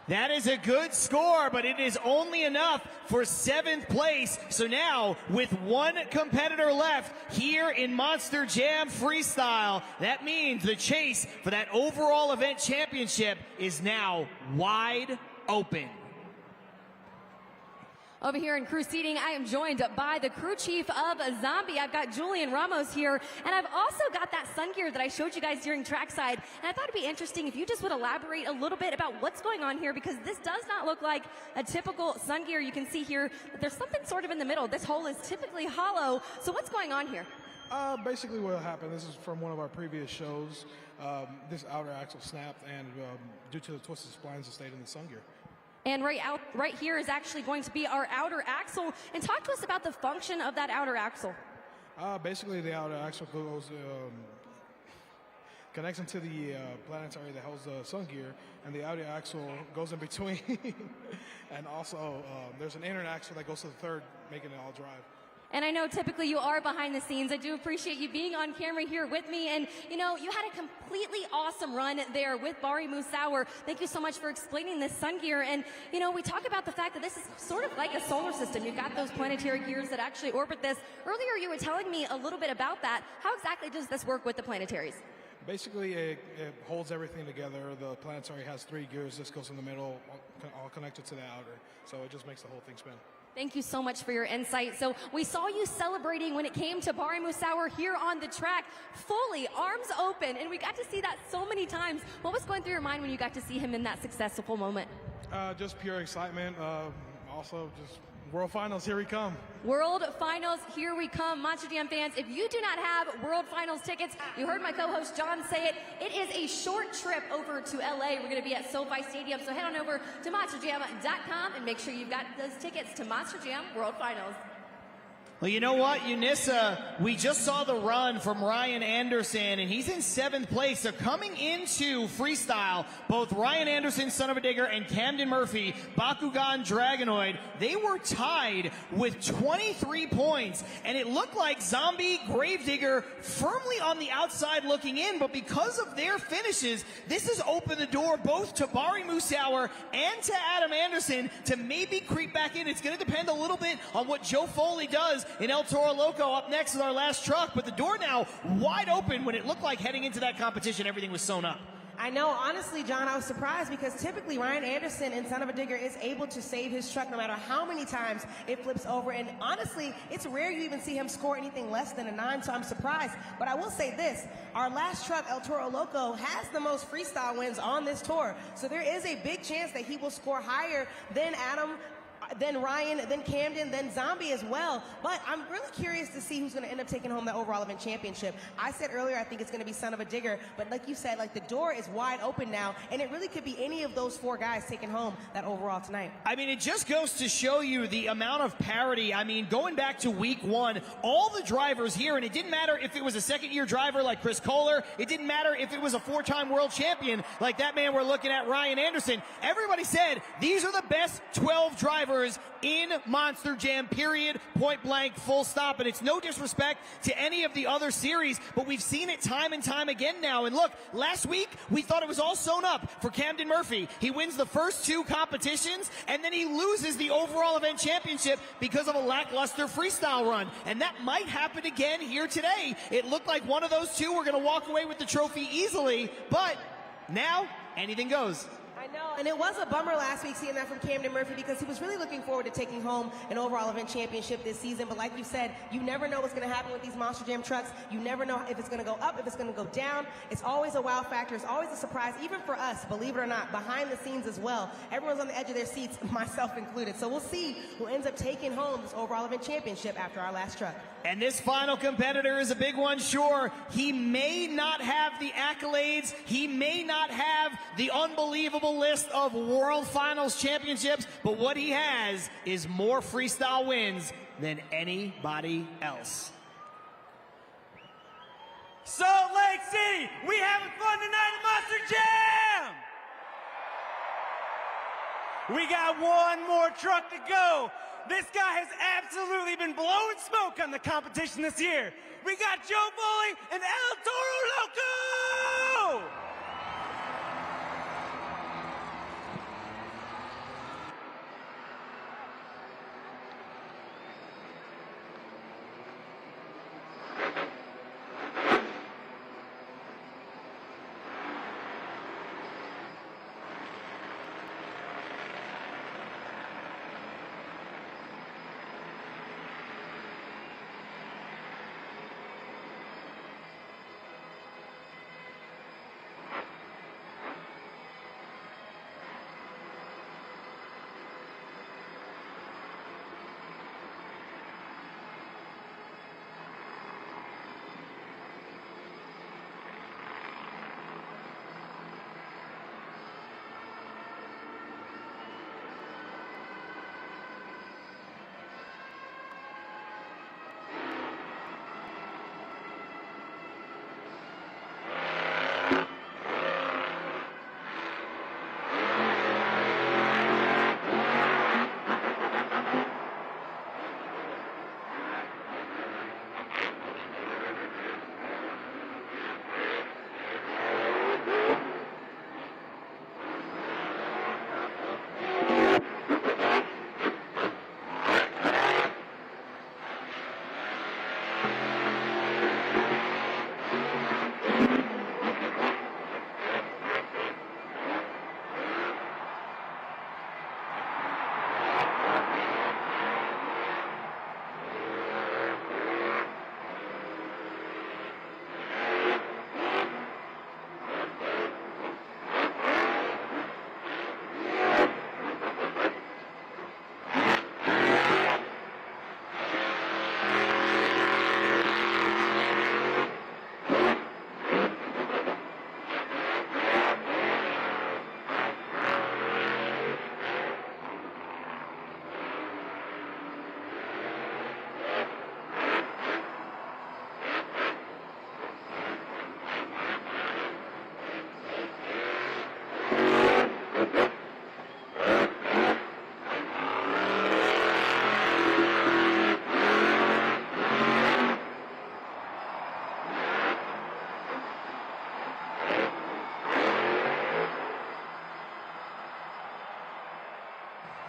That is a good score, but it is only enough for 7th place. So now, with one competitor left here in Monster Jam Freestyle, that means the chase for that overall event championship is now wide open. Over here in crew seating, I am joined by the crew chief of Zombie. I've got Julian Ramos here, and I've also got that sun gear that I showed you guys during trackside. And I thought it'd be interesting if you just would elaborate a little bit about what's going on here, because this does not look like a typical sun gear. You can see here that there's something sort of in the middle. This hole is typically hollow. So what's going on here? Basically what happened, this is from one of our previous shows. This outer axle snapped, and due to the twisted splines, it stayed in the sun gear. And right here is actually going to be our outer axle. And talk to us about the function of that outer axle. Basically, the outer axle goes connects into the planetary that holds the sun gear, and the outer axle goes in between. And also, there's an inner axle that goes to the third, making it all drive. And I know typically you are behind the scenes. I do appreciate you being on camera here with me. And, you know, you had a completely awesome run there with Bari Musauer. Thank you so much for explaining this sun gear. And, you know, we talk about the fact that this is sort of like a solar system. You've got those planetary gears that actually orbit this. Earlier you were telling me a little bit about that. How exactly does this work with the planetaries? Basically, it holds everything together. The planetary has 3 gears. This goes in the middle, all connected to the outer. So it just makes the whole thing spin. Thank you so much for your insight. So we saw you celebrating when it came to Bari Musauer here on the track, fully, arms open, and we got to see that so many times. What was going through your mind when you got to see him in that successful moment? Just pure excitement. Also, just World Finals, here we come. World Finals, here we come. Monster Jam fans, if you do not have World Finals tickets, you heard my co-host John say it, it is a short trip over to LA. We're going to be at SoFi Stadium, so head on over to monsterjam.com and make sure you've got those tickets to Monster Jam World Finals. Well, you know what, Unissa, we just saw the run from Ryan Anderson, and he's in 7th place. So coming into freestyle, both Ryan Anderson, Son-uva Digger, and Camden Murphy, Bakugan Dragonoid, they were tied with 23 points. And it looked like Zombie, Gravedigger firmly on the outside looking in, but because of their finishes, this has opened the door both to Bari Musauer and to Adam Anderson to maybe creep back in. It's going to depend a little bit on what Joe Foley does in El Toro Loco up next with our last truck, but the door now wide open when it looked like heading into that competition everything was sewn up. I know, honestly, John, I was surprised because typically Ryan Anderson in Son-uva Digger is able to save his truck no matter how many times it flips over. And honestly, it's rare you even see him score anything less than a 9, so I'm surprised. But I will say this, our last truck, El Toro Loco, has the most freestyle wins on this tour. So there is a big chance that he will score higher than Adam, then Ryan, then Camden, then Zombie as well. But I'm really curious to see who's going to end up taking home the overall event championship. I said earlier I think it's going to be Son-uva Digger, but like you said, like the door is wide open now, and it really could be any of those 4 guys taking home that overall tonight. I mean, it just goes to show you the amount of parity. I mean, going back to week 1, all the drivers here, and it didn't matter if it was a second-year driver like Chris Kohler, it didn't matter if it was a 4-time world champion like that man we're looking at, Ryan Anderson. Everybody said these are the best 12 drivers in Monster Jam, period, point blank, full stop. And it's no disrespect to any of the other series, but we've seen it time and time again now. And look, last week we thought it was all sewn up for Camden Murphy. He wins the first 2 competitions, and then he loses the overall event championship because of a lackluster freestyle run. And that might happen again here today. It looked like one of those 2 were going to walk away with the trophy easily, but now anything goes. I know, And it was a bummer last week seeing that from Camden Murphy because he was really looking forward to taking home an overall event championship this season. But like you said, you never know what's going to happen with these Monster Jam trucks. You never know if it's going to go up, if it's going to go down. It's always a wow factor. It's always a surprise, even for us, believe it or not, behind the scenes as well. Everyone's on the edge of their seats, myself included. So we'll see who ends up taking home this overall event championship after our last truck. And this final competitor is a big one, sure. He may not have the accolades. He may not have the unbelievable list of World Finals championships, but what he has is more freestyle wins than anybody else. Salt Lake City, we having fun tonight at Monster Jam! We got one more truck to go. This guy has absolutely been blowing smoke on the competition this year. We got Joe Foley and El Toro Loco!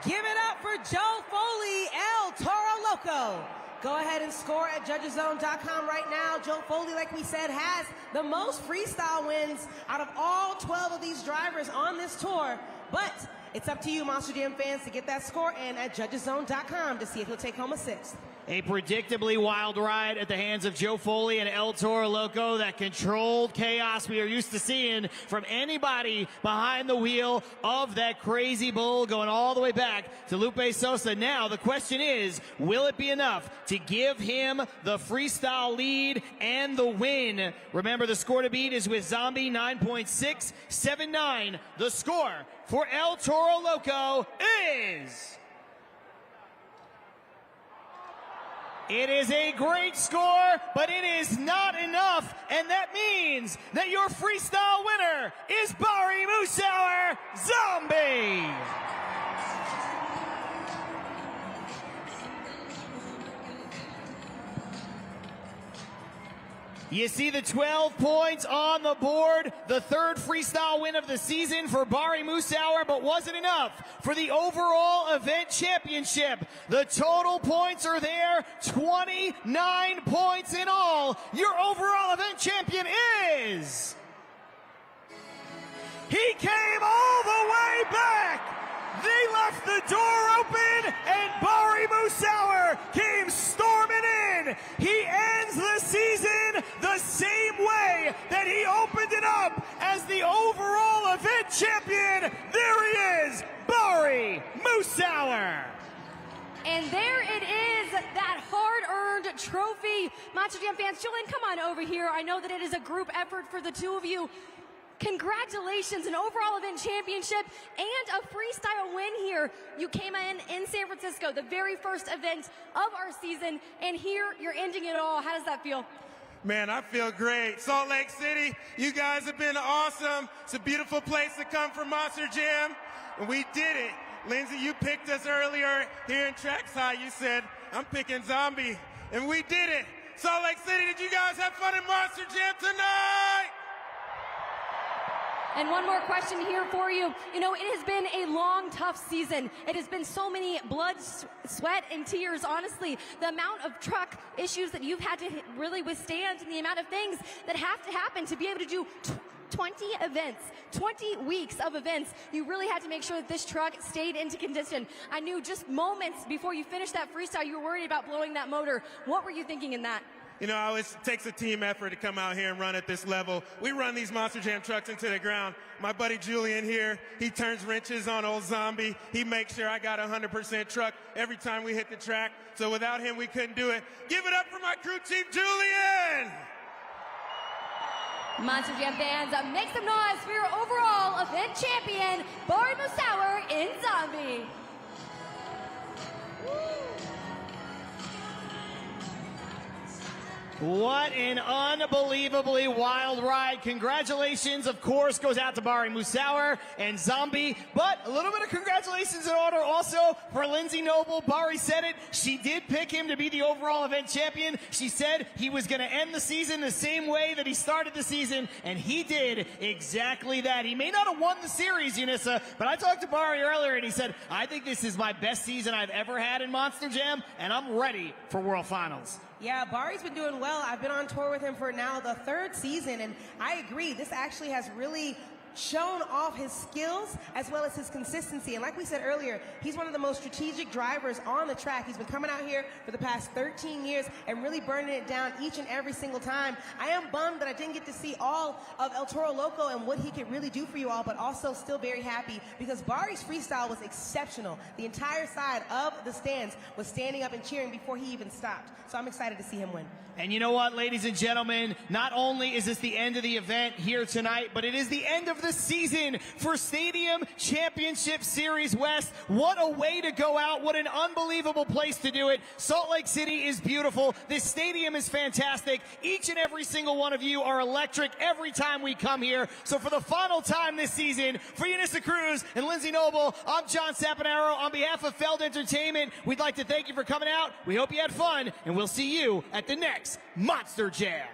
Give it up for Joe Foley, El Toro Loco. Go ahead and score at judgeszone.com right now. Joe Foley, like we said, has the most freestyle wins out of all 12 of these drivers on this tour. But it's up to you, Monster Jam fans, to get that score in at judgeszone.com to see if he'll take home a sixth. A predictably wild ride at the hands of Joe Foley and El Toro Loco. That controlled chaos we are used to seeing from anybody behind the wheel of that crazy bull going all the way back to Lupe Sosa. Now the question is, will it be enough to give him the freestyle lead and the win? Remember, the score to beat is with Zombie 9.679. The score for El Toro Loco is... It is a great score, but it is not enough, and that means that your freestyle winner is Bari Musauer Zombie. You see the 12 points on the board, the third freestyle win of the season for Bari Musauer, but wasn't enough for the overall event championship. The total points are there, 29 points in all. Your overall event champion is... He came all the way back! Absolutely. Monster Jam fans, Julian, come on over here. I know that it is a group effort for the two of you. Congratulations, an overall event championship and a freestyle win here. You came in San Francisco, the very first event of our season, and here you're ending it all. How does that feel? Man, I feel great. Salt Lake City, you guys have been awesome. It's a beautiful place to come for Monster Jam, and we did it. Lindsay, you picked us earlier here in Trackside. You said, I'm picking Zombie, and we did it. Salt Lake City, did you guys have fun in Monster Jam tonight? And one more question here for you. You know, it has been a long, tough season. It has been so many blood, sweat, and tears, honestly. The amount of truck issues that you've had to really withstand and the amount of things that have to happen to be able to do 20 events, 20 weeks of events. You really had to make sure that this truck stayed into condition. I knew just moments before you finished that freestyle, you were worried about blowing that motor. What were you thinking in that? You know, it takes a team effort to come out here and run at this level. We run these Monster Jam trucks into the ground. My buddy Julian here, he turns wrenches on old Zombie. He makes sure I got 100% truck every time we hit the track. So without him, we couldn't do it. Give it up for my crew chief, Julian! Monster Jam fans, make some noise for your overall event champion, Bari Musauer in Zombie. What an unbelievably wild ride. Congratulations, of course, goes out to Bari Musauer and Zombie. But a little bit of congratulations in order also for Lindsay Noble. Bari said it. She did pick him to be the overall event champion. She said he was going to end the season the same way that he started the season, and he did exactly that. He may not have won the series, Unissa, but I talked to Bari earlier, and he said, I think this is my best season I've ever had in Monster Jam, and I'm ready for World Finals. Yeah, Bari's been doing well. I've been on tour with him for now the third season, and I agree. This actually has really shown off his skills as well as his consistency. And like we said earlier, he's one of the most strategic drivers on the track. He's been coming out here for the past 13 years and really burning it down each and every single time. I am bummed that I didn't get to see all of El Toro Loco and what he could really do for you all, but also still very happy because Bari's freestyle was exceptional. The entire side of the stands was standing up and cheering before he even stopped. So I'm excited to see him win. And you know what, ladies and gentlemen, not only is this the end of the event here tonight, but it is the end of the season for Stadium Championship Series West. What a way to go out. What an unbelievable place to do it. Salt Lake City is beautiful. This stadium is fantastic. Each and every single one of you are electric every time we come here. So for the final time this season, for Unissa Cruz and Lindsay Noble, I'm John Saponaro. On behalf of Feld Entertainment, we'd like to thank you for coming out. We hope you had fun, and we'll see you at the next Monster Jam.